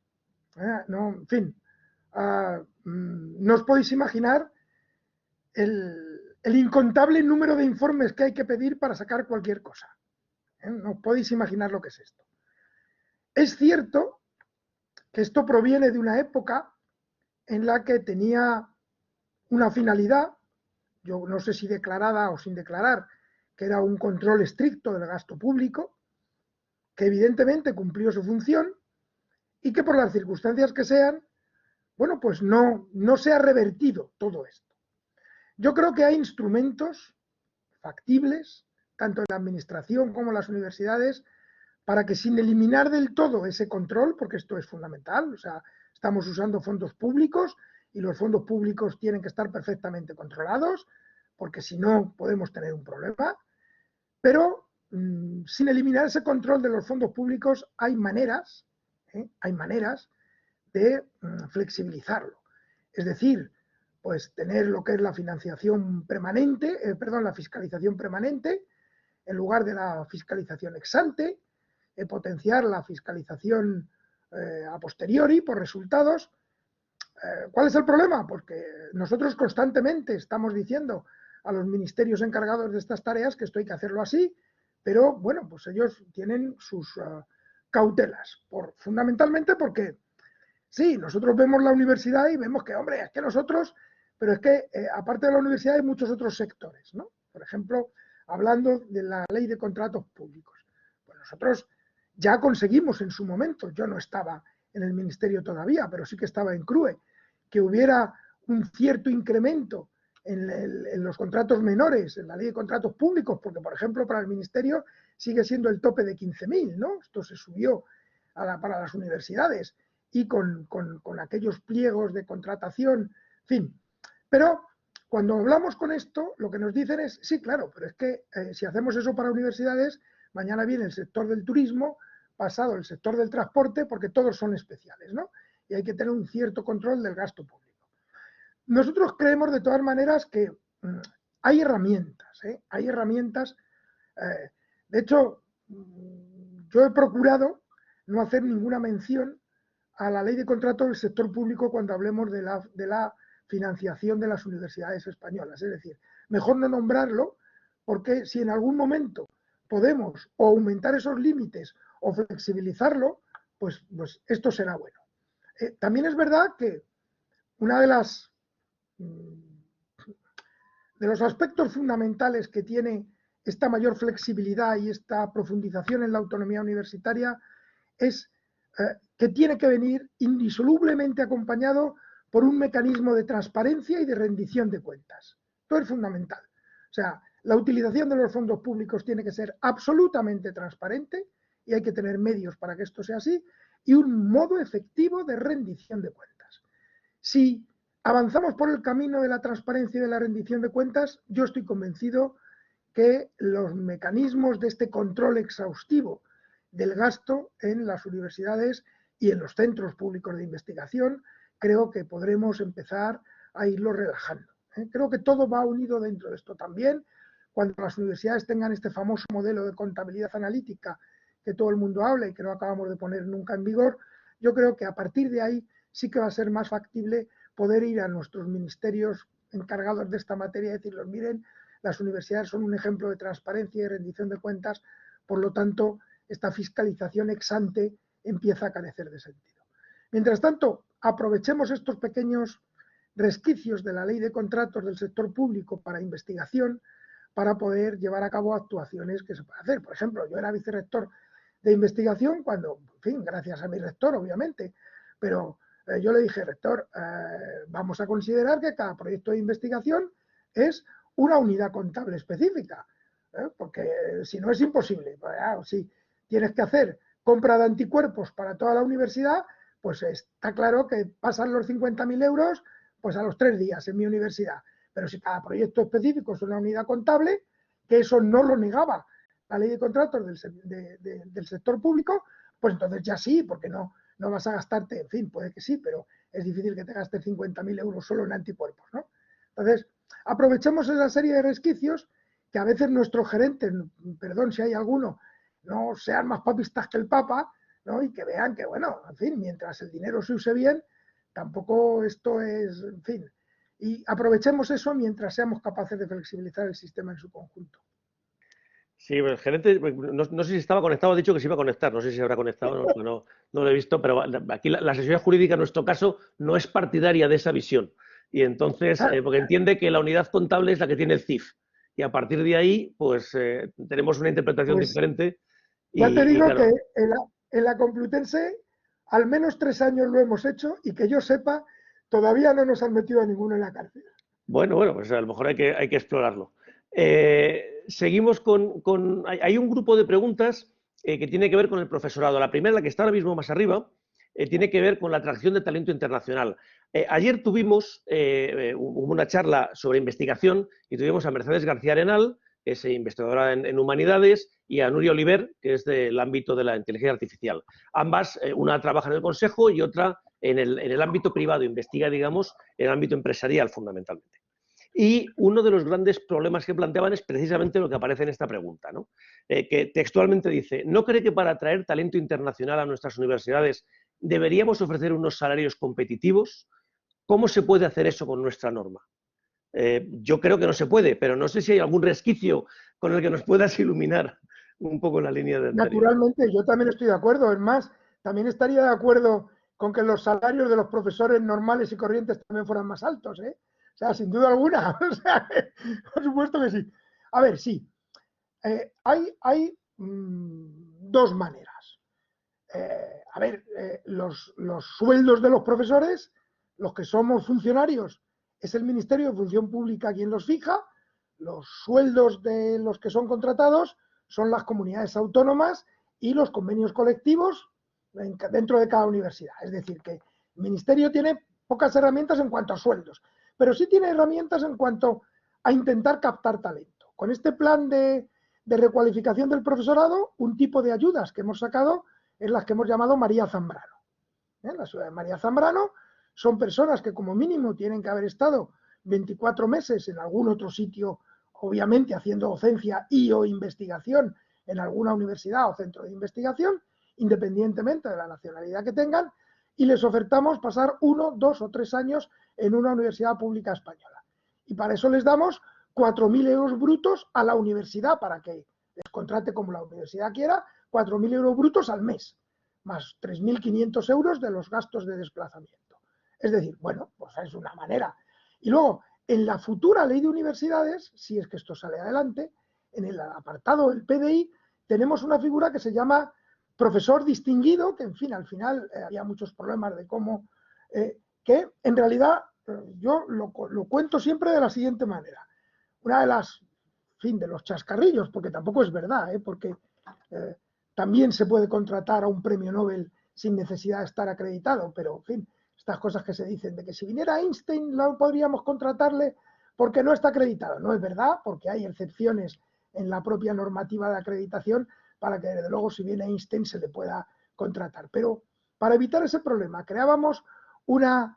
No, en fin, no os podéis imaginar el incontable número de informes que hay que pedir para sacar cualquier cosa. No os podéis imaginar lo que es esto. Es cierto que esto proviene de una época en la que tenía una finalidad, yo no sé si declarada o sin declarar, que era un control estricto del gasto público, que evidentemente cumplió su función y que por las circunstancias que sean, bueno, pues no se ha revertido todo esto. Yo creo que hay instrumentos factibles, tanto en la administración como en las universidades, para que sin eliminar del todo ese control, porque esto es fundamental, o sea, estamos usando fondos públicos y los fondos públicos tienen que estar perfectamente controlados, porque si no podemos tener un problema, pero sin eliminar ese control de los fondos públicos hay maneras de flexibilizarlo. Es decir, pues tener lo que es la financiación permanente, la fiscalización permanente, en lugar de la fiscalización ex ante, potenciar la fiscalización a posteriori por resultados. ¿Cuál es el problema? Porque nosotros constantemente estamos diciendo a los ministerios encargados de estas tareas que esto hay que hacerlo así, pero bueno, pues ellos tienen sus cautelas, fundamentalmente porque sí, nosotros vemos la universidad y vemos que, hombre, es que nosotros, pero es que aparte de la universidad hay muchos otros sectores, ¿no? Por ejemplo, hablando de la ley de contratos públicos. Pues nosotros ya conseguimos en su momento, yo no estaba en el ministerio todavía, pero sí que estaba en CRUE, que hubiera un cierto incremento en los contratos menores, en la ley de contratos públicos, porque, por ejemplo, para el ministerio sigue siendo el tope de 15.000, ¿no? Esto se subió para las universidades y con aquellos pliegos de contratación, en fin. Pero cuando hablamos con esto, lo que nos dicen es, sí, claro, pero es que si hacemos eso para universidades, mañana viene el sector del turismo, pasado el sector del transporte, porque todos son especiales, ¿no? Y hay que tener un cierto control del gasto público. Nosotros creemos de todas maneras que hay herramientas, hay herramientas. De hecho, yo he procurado no hacer ninguna mención a la ley de contratos del sector público cuando hablemos de la financiación de las universidades españolas. Es decir, mejor no nombrarlo, porque si en algún momento podemos o aumentar esos límites o flexibilizarlo, pues esto será bueno. También es verdad que una de los aspectos fundamentales que tiene esta mayor flexibilidad y esta profundización en la autonomía universitaria es que tiene que venir indisolublemente acompañado por un mecanismo de transparencia y de rendición de cuentas. Esto es fundamental. O sea, la utilización de los fondos públicos tiene que ser absolutamente transparente y hay que tener medios para que esto sea así y un modo efectivo de rendición de cuentas. Si avanzamos por el camino de la transparencia y de la rendición de cuentas, yo estoy convencido que los mecanismos de este control exhaustivo del gasto en las universidades y en los centros públicos de investigación, creo que podremos empezar a irlo relajando. Creo que todo va unido dentro de esto también. Cuando las universidades tengan este famoso modelo de contabilidad analítica que todo el mundo habla y que no acabamos de poner nunca en vigor, yo creo que a partir de ahí sí que va a ser más factible poder ir a nuestros ministerios encargados de esta materia y decirles, miren, las universidades son un ejemplo de transparencia y rendición de cuentas, por lo tanto, esta fiscalización ex ante empieza a carecer de sentido. Mientras tanto, aprovechemos estos pequeños resquicios de la ley de contratos del sector público para investigación para poder llevar a cabo actuaciones que se pueden hacer. Por ejemplo, yo era vicerrector de investigación cuando, en fin, gracias a mi rector, obviamente, pero yo le dije, rector, vamos a considerar que cada proyecto de investigación es una unidad contable específica, porque si no es imposible. Si tienes que hacer compra de anticuerpos para toda la universidad, pues está claro que pasan los 50.000 euros pues a los 3 días en mi universidad. Pero si cada proyecto específico es una unidad contable, que eso no lo negaba la ley de contratos del sector público, pues entonces ya sí, porque no vas a gastarte, en fin, puede que sí, pero es difícil que te gastes 50.000 euros solo en anticuerpos, ¿no? Entonces, aprovechemos esa serie de resquicios que a veces nuestros gerentes, perdón si hay alguno, no sean más papistas que el Papa, ¿no? Y que vean que, bueno, en fin, mientras el dinero se use bien, tampoco esto es, en fin, y aprovechemos eso mientras seamos capaces de flexibilizar el sistema en su conjunto. Sí, el gerente, no sé si estaba conectado, ha dicho que se iba a conectar, no sé si se habrá conectado, no lo he visto, pero aquí la asesoría jurídica en nuestro caso no es partidaria de esa visión. Y entonces, porque entiende que la unidad contable es la que tiene el CIF. Y a partir de ahí, pues tenemos una interpretación diferente. Ya te digo claro, que en la Complutense al menos 3 años lo hemos hecho y que yo sepa, todavía no nos han metido a ninguno en la cárcel. Bueno, pues a lo mejor hay que explorarlo. Seguimos hay un grupo de preguntas que tiene que ver con el profesorado. La primera, la que está ahora mismo más arriba, tiene que ver con la atracción de talento internacional. Ayer tuvimos una charla sobre investigación y tuvimos a Mercedes García Arenal, que es investigadora en humanidades, y a Nuria Oliver, que es del ámbito de la inteligencia artificial. Ambas, una trabaja en el consejo y otra en el ámbito privado, investiga, digamos, en el ámbito empresarial fundamentalmente. Y uno de los grandes problemas que planteaban es precisamente lo que aparece en esta pregunta, ¿no? Que textualmente dice, ¿no cree que para atraer talento internacional a nuestras universidades deberíamos ofrecer unos salarios competitivos? ¿Cómo se puede hacer eso con nuestra norma? Yo creo que no se puede, pero no sé si hay algún resquicio con el que nos puedas iluminar un poco la línea de anterior. Naturalmente, yo también estoy de acuerdo. Es más, también estaría de acuerdo con que los salarios de los profesores normales y corrientes también fueran más altos, ¿eh? O sea, sin duda alguna. O sea, por supuesto que sí. A ver, sí. Hay dos maneras. Los sueldos de los profesores, los que somos funcionarios, es el Ministerio de Función Pública quien los fija. Los sueldos de los que son contratados son las comunidades autónomas y los convenios colectivos dentro de cada universidad. Es decir, que el Ministerio tiene pocas herramientas en cuanto a sueldos, pero sí tiene herramientas en cuanto a intentar captar talento. Con este plan de recualificación del profesorado, un tipo de ayudas que hemos sacado es las que hemos llamado María Zambrano. Las ayudas de María Zambrano son personas que como mínimo tienen que haber estado 24 meses en algún otro sitio, obviamente haciendo docencia y o investigación en alguna universidad o centro de investigación, independientemente de la nacionalidad que tengan, y les ofertamos pasar 1, 2 o 3 años en una universidad pública española. Y para eso les damos 4.000 euros brutos a la universidad para que les contrate como la universidad quiera, 4.000 euros brutos al mes, más 3.500 euros de los gastos de desplazamiento. Es decir, bueno, pues es una manera. Y luego, en la futura ley de universidades, si es que esto sale adelante, en el apartado del PDI, tenemos una figura que se llama profesor distinguido, que en fin, al final había muchos problemas de cómo, que en realidad yo lo cuento siempre de la siguiente manera. Una de las, en fin, de los chascarrillos, porque tampoco es verdad, porque también se puede contratar a un premio Nobel sin necesidad de estar acreditado, pero en fin, estas cosas que se dicen de que si viniera Einstein no podríamos contratarle porque no está acreditado. No es verdad, porque hay excepciones en la propia normativa de acreditación para que desde luego si viene Einstein se le pueda contratar. Pero para evitar ese problema creábamos una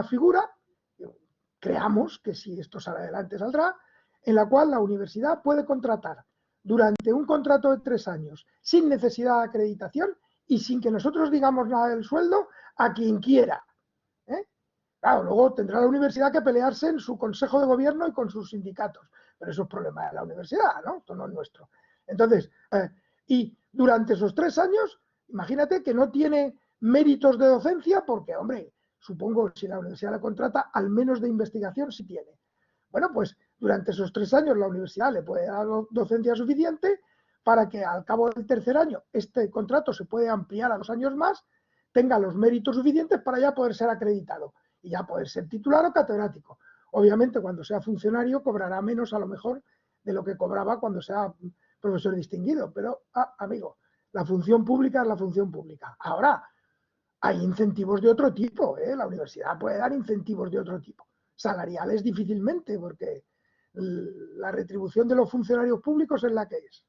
figura, creamos que si esto sale adelante saldrá, en la cual la universidad puede contratar durante un contrato de 3 años sin necesidad de acreditación y sin que nosotros digamos nada del sueldo a quien quiera. Claro, luego tendrá la universidad que pelearse en su consejo de gobierno y con sus sindicatos, pero eso es problema de la universidad, ¿no? Esto no es nuestro. Entonces, y durante esos 3 años, imagínate que no tiene méritos de docencia porque, hombre, supongo que si la universidad la contrata, al menos de investigación sí tiene. Bueno, pues durante esos 3 años la universidad le puede dar docencia suficiente para que al cabo del tercer año este contrato se puede ampliar a 2 años más, tenga los méritos suficientes para ya poder ser acreditado y ya poder ser titular o catedrático. Obviamente cuando sea funcionario cobrará menos a lo mejor de lo que cobraba cuando sea profesor distinguido, pero amigo, la función pública es la función pública. Ahora, hay incentivos de otro tipo, la universidad puede dar incentivos de otro tipo. Salariales difícilmente, porque la retribución de los funcionarios públicos es la que es.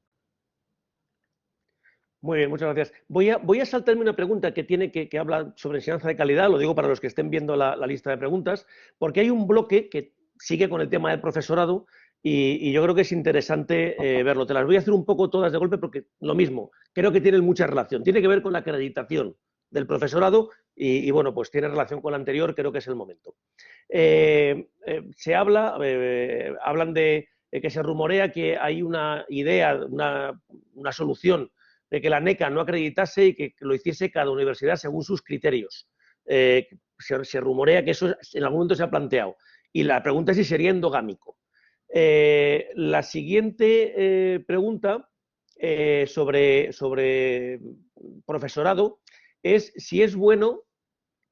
Muy bien, muchas gracias. Voy a saltarme una pregunta que habla sobre enseñanza de calidad, lo digo para los que estén viendo la lista de preguntas, porque hay un bloque que sigue con el tema del profesorado y yo creo que es interesante verlo. Te las voy a hacer un poco todas de golpe porque lo mismo, creo que tienen mucha relación. Tiene que ver con la acreditación del profesorado y bueno, pues tiene relación con la anterior, creo que es el momento. Se hablan de que se rumorea que hay una idea, una solución de que la NECA no acreditase y que lo hiciese cada universidad según sus criterios. Se rumorea que eso en algún momento se ha planteado. Y la pregunta es si sería endogámico. La siguiente pregunta sobre profesorado es si es bueno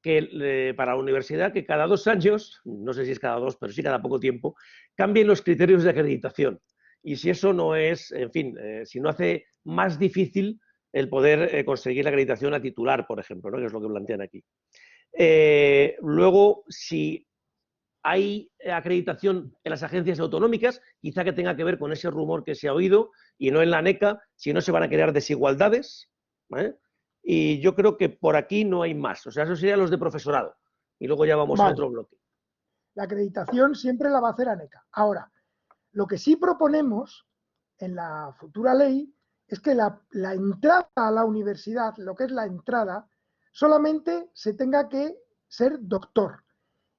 que para la universidad que cada 2 años, no sé si es cada 2, pero sí cada poco tiempo, cambien los criterios de acreditación. Y si eso no es, en fin, si no hace más difícil el poder conseguir la acreditación a titular, por ejemplo, ¿no? Que es lo que plantean aquí. Luego, si hay acreditación en las agencias autonómicas, quizá que tenga que ver con ese rumor que se ha oído y no en la NECA, si no se van a crear desigualdades, ¿eh? Y yo creo que por aquí no hay más. O sea, eso serían los de profesorado. Y luego ya vamos a otro bloque. La acreditación siempre la va a hacer ANECA. Ahora, lo que sí proponemos en la futura ley es que la entrada a la universidad, lo que es la entrada, solamente se tenga que ser doctor.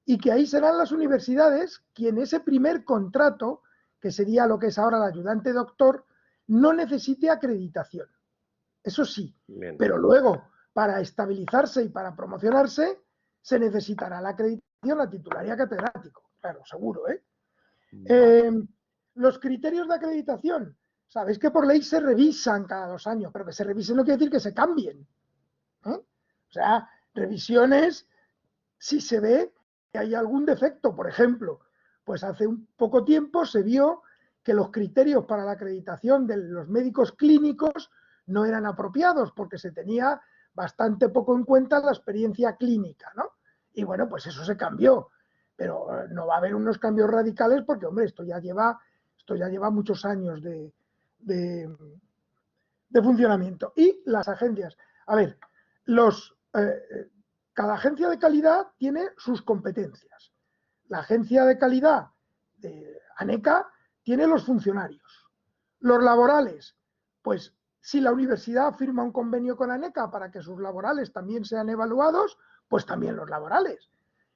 Y que ahí serán las universidades quien ese primer contrato, que sería lo que es ahora el ayudante doctor, no necesite acreditación. Eso sí, bien. Pero luego, para estabilizarse y para promocionarse, se necesitará la acreditación a titularía catedrático. Claro, seguro, Los criterios de acreditación Sabéis que por ley se revisan cada 2 años, pero que se revisen no quiere decir que se cambien. O sea, revisiones si se ve que hay algún defecto. Por ejemplo, pues hace un poco tiempo se vio que los criterios para la acreditación de los médicos clínicos no eran apropiados porque se tenía bastante poco en cuenta la experiencia clínica, ¿no? Y bueno, pues eso se cambió, pero no va a haber unos cambios radicales porque, hombre, esto ya lleva muchos años de funcionamiento. Y las agencias, a ver, cada agencia de calidad tiene sus competencias. La agencia de calidad de ANECA tiene los funcionarios. Los laborales, pues si la universidad firma un convenio con ANECA para que sus laborales también sean evaluados, pues también los laborales.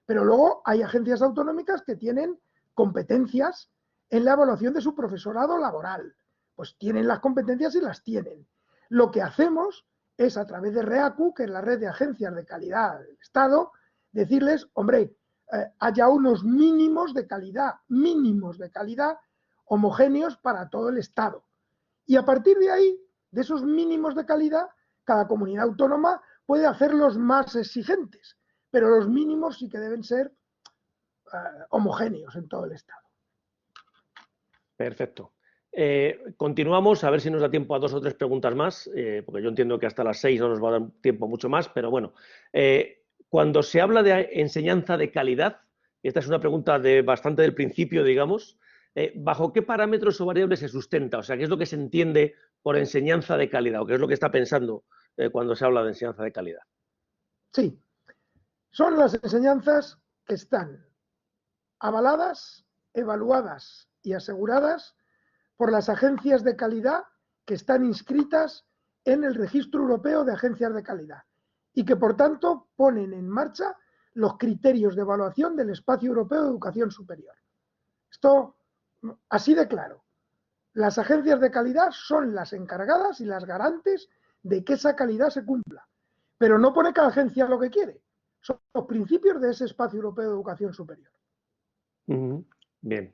Pero luego hay agencias autonómicas que tienen competencias en la evaluación de su profesorado laboral. Pues tienen las competencias y las tienen. Lo que hacemos es, a través de REACU, que es la red de agencias de calidad del Estado, decirles, hombre, haya unos mínimos de calidad homogéneos para todo el Estado. Y a partir de ahí, de esos mínimos de calidad, cada comunidad autónoma puede hacerlos más exigentes, pero los mínimos sí que deben ser homogéneos en todo el Estado. Perfecto. Continuamos, a ver si nos da tiempo a 2 o 3 preguntas más, porque yo entiendo que hasta las 6 no nos va a dar tiempo mucho más, pero bueno. Cuando se habla de enseñanza de calidad, y esta es una pregunta bastante del principio, digamos, ¿bajo qué parámetros o variables se sustenta? O sea, ¿qué es lo que se entiende por enseñanza de calidad? ¿O qué es lo que está pensando cuando se habla de enseñanza de calidad? Sí, son las enseñanzas que están avaladas, evaluadas y aseguradas por las agencias de calidad que están inscritas en el Registro Europeo de Agencias de Calidad y que, por tanto, ponen en marcha los criterios de evaluación del Espacio Europeo de Educación Superior. Esto, así de claro. Las agencias de calidad son las encargadas y las garantes de que esa calidad se cumpla. Pero no pone cada agencia lo que quiere. Son los principios de ese Espacio Europeo de Educación Superior. Bien.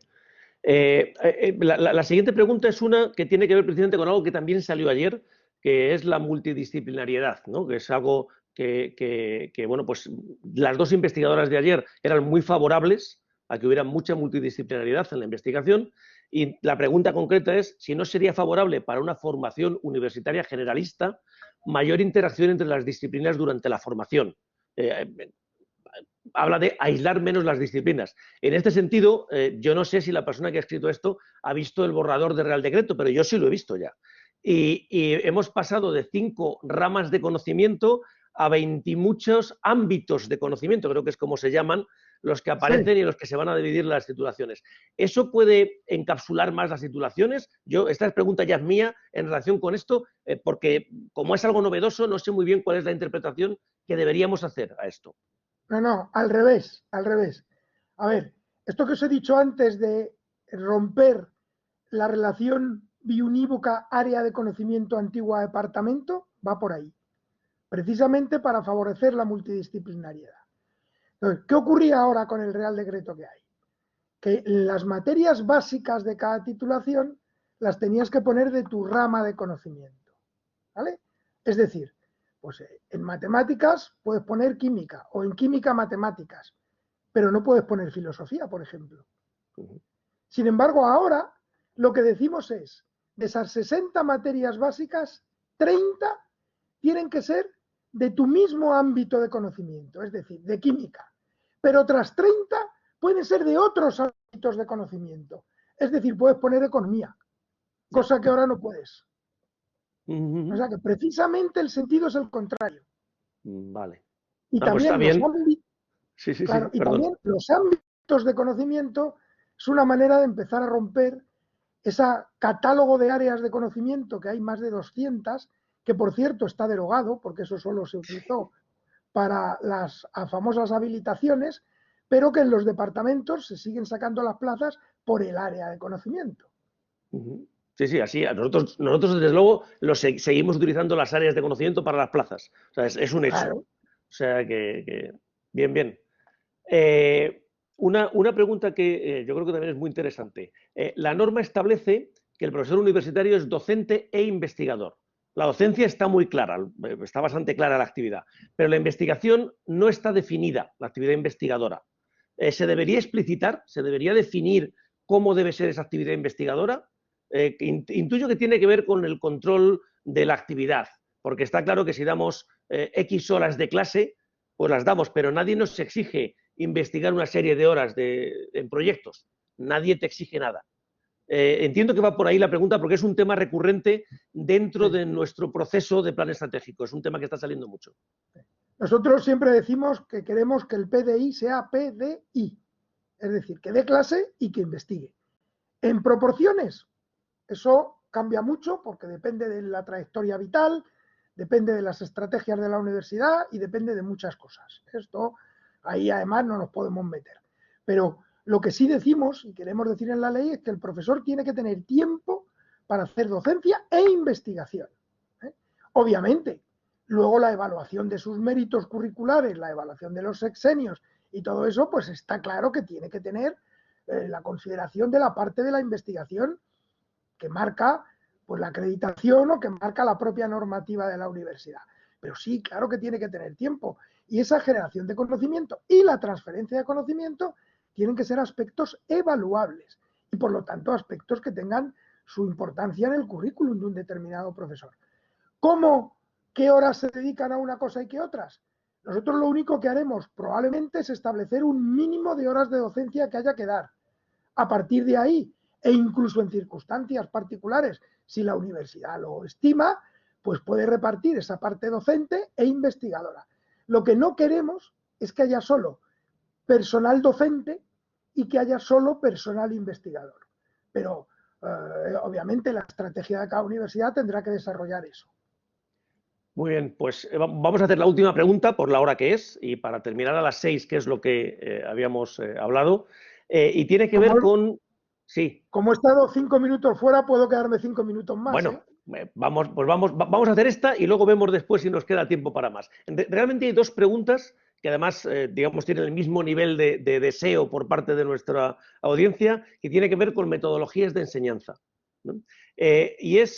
La siguiente pregunta es una que tiene que ver precisamente con algo que también salió ayer, que es la multidisciplinariedad, ¿no? Que es algo que, bueno, pues las 2 investigadoras de ayer eran muy favorables a que hubiera mucha multidisciplinariedad en la investigación, y la pregunta concreta es si no sería favorable para una formación universitaria generalista mayor interacción entre las disciplinas durante la formación. Habla de aislar menos las disciplinas. En este sentido, yo no sé si la persona que ha escrito esto ha visto el borrador de Real Decreto, pero yo sí lo he visto ya. Y hemos pasado de 5 ramas de conocimiento a 20 y muchos ámbitos de conocimiento, creo que es como se llaman, los que aparecen y los que se van a dividir las titulaciones. ¿Eso puede encapsular más las titulaciones? Esta pregunta ya es mía en relación con esto, porque como es algo novedoso, no sé muy bien cuál es la interpretación que deberíamos hacer a esto. No, al revés, al revés. A ver, esto que os he dicho antes de romper la relación biunívoca área de conocimiento antigua departamento va por ahí, precisamente para favorecer la multidisciplinariedad. Entonces, ¿qué ocurría ahora con el Real Decreto que hay? Que las materias básicas de cada titulación las tenías que poner de tu rama de conocimiento, ¿vale? Es decir, pues en matemáticas puedes poner química o en química matemáticas, pero no puedes poner filosofía, por ejemplo. Sin embargo, ahora lo que decimos es, de esas 60 materias básicas, 30 tienen que ser de tu mismo ámbito de conocimiento, es decir, de química. Pero otras 30 pueden ser de otros ámbitos de conocimiento. Es decir, puedes poner economía, cosa que ahora no puedes. O sea que precisamente el sentido es el contrario. Vale. Y también, pues los ámbitos, claro, y también los ámbitos de conocimiento es una manera de empezar a romper ese catálogo de áreas de conocimiento, que hay más de 200, que por cierto está derogado, porque eso solo se utilizó para las famosas habilitaciones, pero que en los departamentos se siguen sacando las plazas por el área de conocimiento. Sí, así. Nosotros desde luego seguimos utilizando las áreas de conocimiento para las plazas. O sea, es un hecho. Claro. O sea que bien. Una pregunta que yo creo que también es muy interesante. La norma establece que el profesor universitario es docente e investigador. La docencia está muy clara, está bastante clara la actividad, pero la investigación no está definida, la actividad investigadora. Se debería explicitar, se debería definir cómo debe ser esa actividad investigadora. Intuyo que tiene que ver con el control de la actividad, porque está claro que si damos X horas de clase, pues las damos, pero nadie nos exige investigar una serie de horas en proyectos. Nadie te exige nada. Entiendo que va por ahí la pregunta porque es un tema recurrente dentro de nuestro proceso de plan estratégico. Es un tema que está saliendo mucho. Nosotros siempre decimos que queremos que el PDI sea PDI, es decir, que dé clase y que investigue. En proporciones, eso cambia mucho porque depende de la trayectoria vital, depende de las estrategias de la universidad y depende de muchas cosas. Esto, ahí además no nos podemos meter. Pero lo que sí decimos y queremos decir en la ley es que el profesor tiene que tener tiempo para hacer docencia e investigación. Obviamente, luego la evaluación de sus méritos curriculares, la evaluación de los sexenios y todo eso, pues está claro que tiene que tener la consideración de la parte de la investigación que marca pues, la acreditación o que marca la propia normativa de la universidad. Pero sí, claro que tiene que tener tiempo. Y esa generación de conocimiento y la transferencia de conocimiento tienen que ser aspectos evaluables y, por lo tanto, aspectos que tengan su importancia en el currículum de un determinado profesor. ¿Cómo? ¿Qué horas se dedican a una cosa y qué otras? Nosotros lo único que haremos probablemente es establecer un mínimo de horas de docencia que haya que dar. A partir de ahí, e incluso en circunstancias particulares, si la universidad lo estima, pues puede repartir esa parte docente e investigadora. Lo que no queremos es que haya solo personal docente y que haya solo personal investigador. Pero obviamente la estrategia de cada universidad tendrá que desarrollar eso. Muy bien, pues vamos a hacer la última pregunta por la hora que es y para terminar a las 6, que es lo que habíamos hablado, y tiene que ver con... Sí. Como he estado 5 minutos fuera, puedo quedarme 5 minutos más. Bueno, vamos a hacer esta y luego vemos después si nos queda tiempo para más. Realmente hay dos preguntas que además, digamos, tienen el mismo nivel de deseo por parte de nuestra audiencia, que tiene que ver con metodologías de enseñanza, ¿no?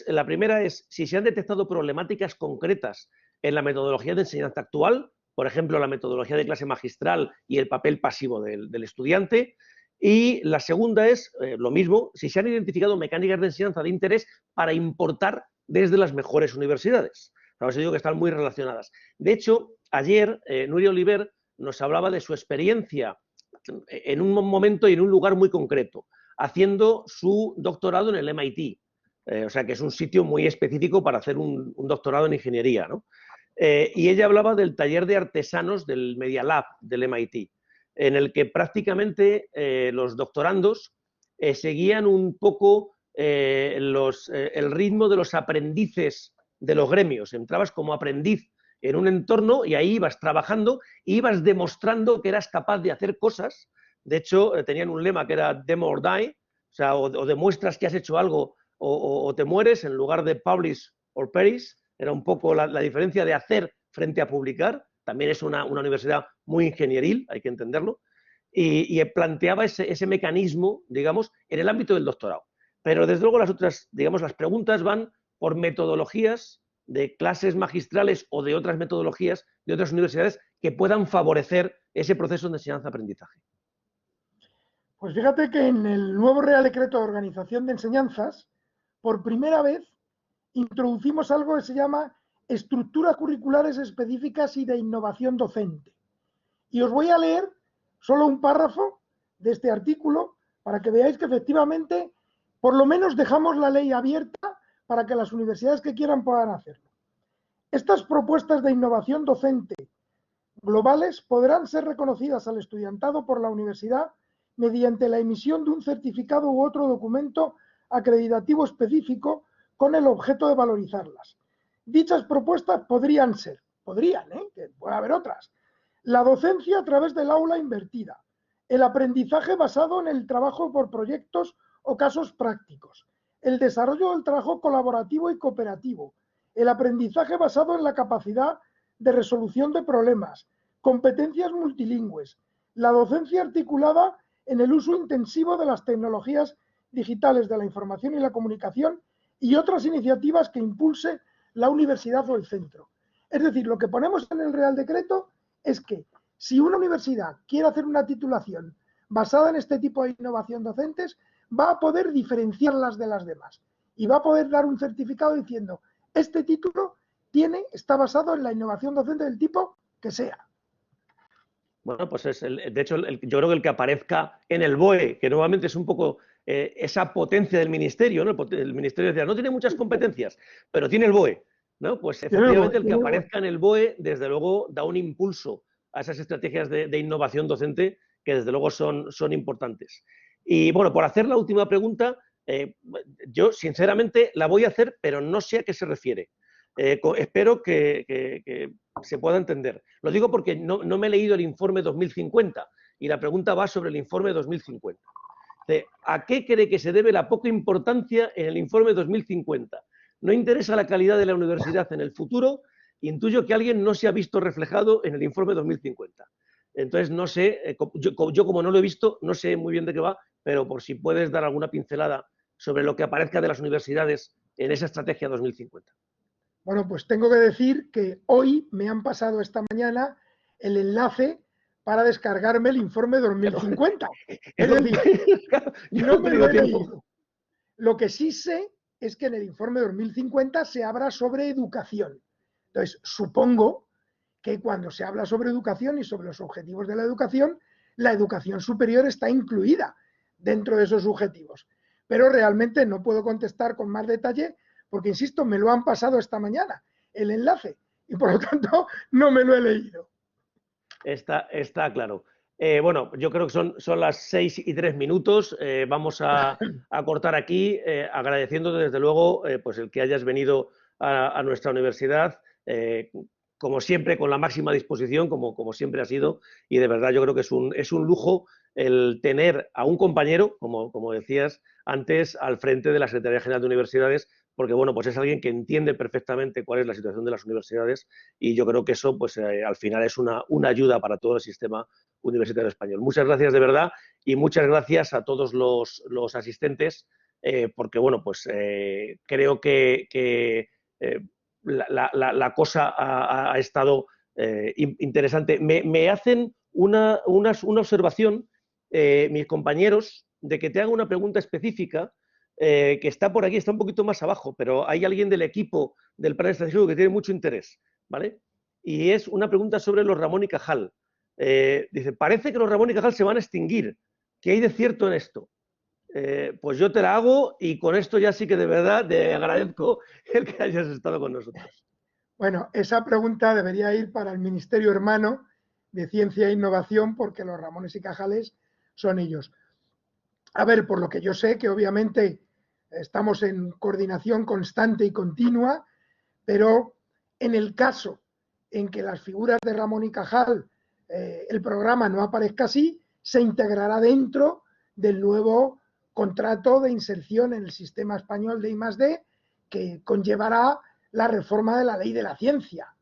La primera es si se han detectado problemáticas concretas en la metodología de enseñanza actual, por ejemplo, la metodología de clase magistral y el papel pasivo del estudiante. Y la segunda es, lo mismo, si se han identificado mecánicas de enseñanza de interés para importar desde las mejores universidades. Por eso digo que están muy relacionadas. De hecho, ayer Nuria Oliver nos hablaba de su experiencia en un momento y en un lugar muy concreto, haciendo su doctorado en el MIT. O sea, que es un sitio muy específico para hacer un doctorado en ingeniería, ¿no? Y ella hablaba del taller de artesanos del Media Lab del MIT, en el que prácticamente los doctorandos seguían un poco el ritmo de los aprendices de los gremios. Entrabas como aprendiz en un entorno y ahí ibas trabajando e ibas demostrando que eras capaz de hacer cosas. De hecho, tenían un lema que era demo or die, o sea, o demuestras que has hecho algo o te mueres, en lugar de publish or perish. Era un poco la diferencia de hacer frente a publicar. También es una universidad muy ingenieril, hay que entenderlo, y planteaba ese mecanismo, digamos, en el ámbito del doctorado. Pero desde luego las otras, digamos, las preguntas van por metodologías de clases magistrales o de otras metodologías de otras universidades que puedan favorecer ese proceso de enseñanza-aprendizaje. Pues fíjate que en el nuevo Real Decreto de Organización de Enseñanzas, por primera vez introducimos algo que se llama estructuras curriculares específicas y de innovación docente. Y os voy a leer solo un párrafo de este artículo para que veáis que efectivamente por lo menos dejamos la ley abierta para que las universidades que quieran puedan hacerlo. Estas propuestas de innovación docente globales podrán ser reconocidas al estudiantado por la universidad mediante la emisión de un certificado u otro documento acreditativo específico con el objeto de valorizarlas. Dichas propuestas podrían ser, que puede haber otras, la docencia a través del aula invertida, el aprendizaje basado en el trabajo por proyectos o casos prácticos, el desarrollo del trabajo colaborativo y cooperativo, el aprendizaje basado en la capacidad de resolución de problemas, competencias multilingües, la docencia articulada en el uso intensivo de las tecnologías digitales de la información y la comunicación y otras iniciativas que impulse la universidad o el centro. Es decir, lo que ponemos en el Real Decreto es que si una universidad quiere hacer una titulación basada en este tipo de innovación docentes, va a poder diferenciarlas de las demás y va a poder dar un certificado diciendo, este título está basado en la innovación docente del tipo que sea. Bueno, pues de hecho, yo creo que el que aparezca en el BOE, que nuevamente es un poco esa potencia del ministerio, ¿no? El ministerio decía, no tiene muchas competencias, pero tiene el BOE, ¿no? Pues efectivamente el que aparezca en el BOE, desde luego, da un impulso a esas estrategias de innovación docente que desde luego son importantes. Y bueno, por hacer la última pregunta, yo sinceramente la voy a hacer, pero no sé a qué se refiere. Espero que se pueda entender. Lo digo porque no me he leído el informe 2050 y la pregunta va sobre el informe 2050. ¿A qué cree que se debe la poca importancia en el informe 2050? ¿No interesa la calidad de la universidad en el futuro? Intuyo que alguien no se ha visto reflejado en el informe 2050. Entonces, no sé, yo como no lo he visto, no sé muy bien de qué va, pero por si puedes dar alguna pincelada sobre lo que aparezca de las universidades en esa estrategia 2050. Bueno, pues tengo que decir que hoy me han pasado esta mañana el enlace para descargarme el informe 2050. Es decir, no me lo he leído. Lo que sí sé es que en el informe 2050 se habla sobre educación. Entonces, supongo que cuando se habla sobre educación y sobre los objetivos de la educación superior está incluida dentro de esos objetivos. Pero realmente no puedo contestar con más detalle porque, insisto, me lo han pasado esta mañana, el enlace, y por lo tanto no me lo he leído. Está claro. Bueno, yo creo que son las 6:03. Vamos a cortar aquí, agradeciéndote desde luego pues el que hayas venido a nuestra universidad, como siempre, con la máxima disposición, como siempre ha sido, y de verdad yo creo que es un lujo el tener a un compañero, como decías antes, al frente de la Secretaría General de Universidades, porque bueno, pues es alguien que entiende perfectamente cuál es la situación de las universidades y yo creo que eso pues al final es una ayuda para todo el sistema universitario español. Muchas gracias de verdad y muchas gracias a todos los asistentes porque bueno, pues creo que la cosa ha estado interesante. Me hacen una observación mis compañeros de que te haga una pregunta específica que está por aquí, está un poquito más abajo, pero hay alguien del equipo del plan estratégico que tiene mucho interés, ¿vale? Y es una pregunta sobre los Ramón y Cajal. Dice, parece que los Ramón y Cajal se van a extinguir. ¿Qué hay de cierto en esto? Pues yo te la hago y con esto ya sí que de verdad te agradezco el que hayas estado con nosotros. Bueno, esa pregunta debería ir para el Ministerio Hermano de Ciencia e Innovación porque los Ramones y Cajales son ellos. A ver, por lo que yo sé, que obviamente estamos en coordinación constante y continua, pero en el caso en que las figuras de Ramón y Cajal, el programa no aparezca así, se integrará dentro del nuevo contrato de inserción en el sistema español de I+D que conllevará la reforma de la ley de la ciencia.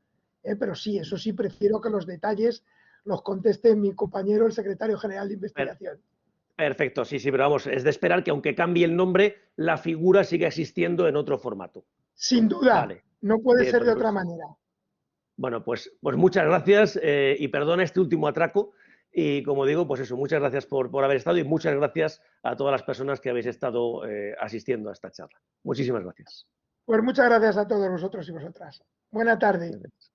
Pero sí, eso sí, prefiero que los detalles los conteste mi compañero, el secretario general de investigación. Perfecto, sí, pero vamos, es de esperar que aunque cambie el nombre, la figura siga existiendo en otro formato. Sin duda, vale. No puede ser de otra manera. Bueno, pues muchas gracias y perdona este último atraco. Y como digo, pues eso, muchas gracias por haber estado y muchas gracias a todas las personas que habéis estado asistiendo a esta charla. Muchísimas gracias. Pues muchas gracias a todos vosotros y vosotras. Buena tarde. Gracias.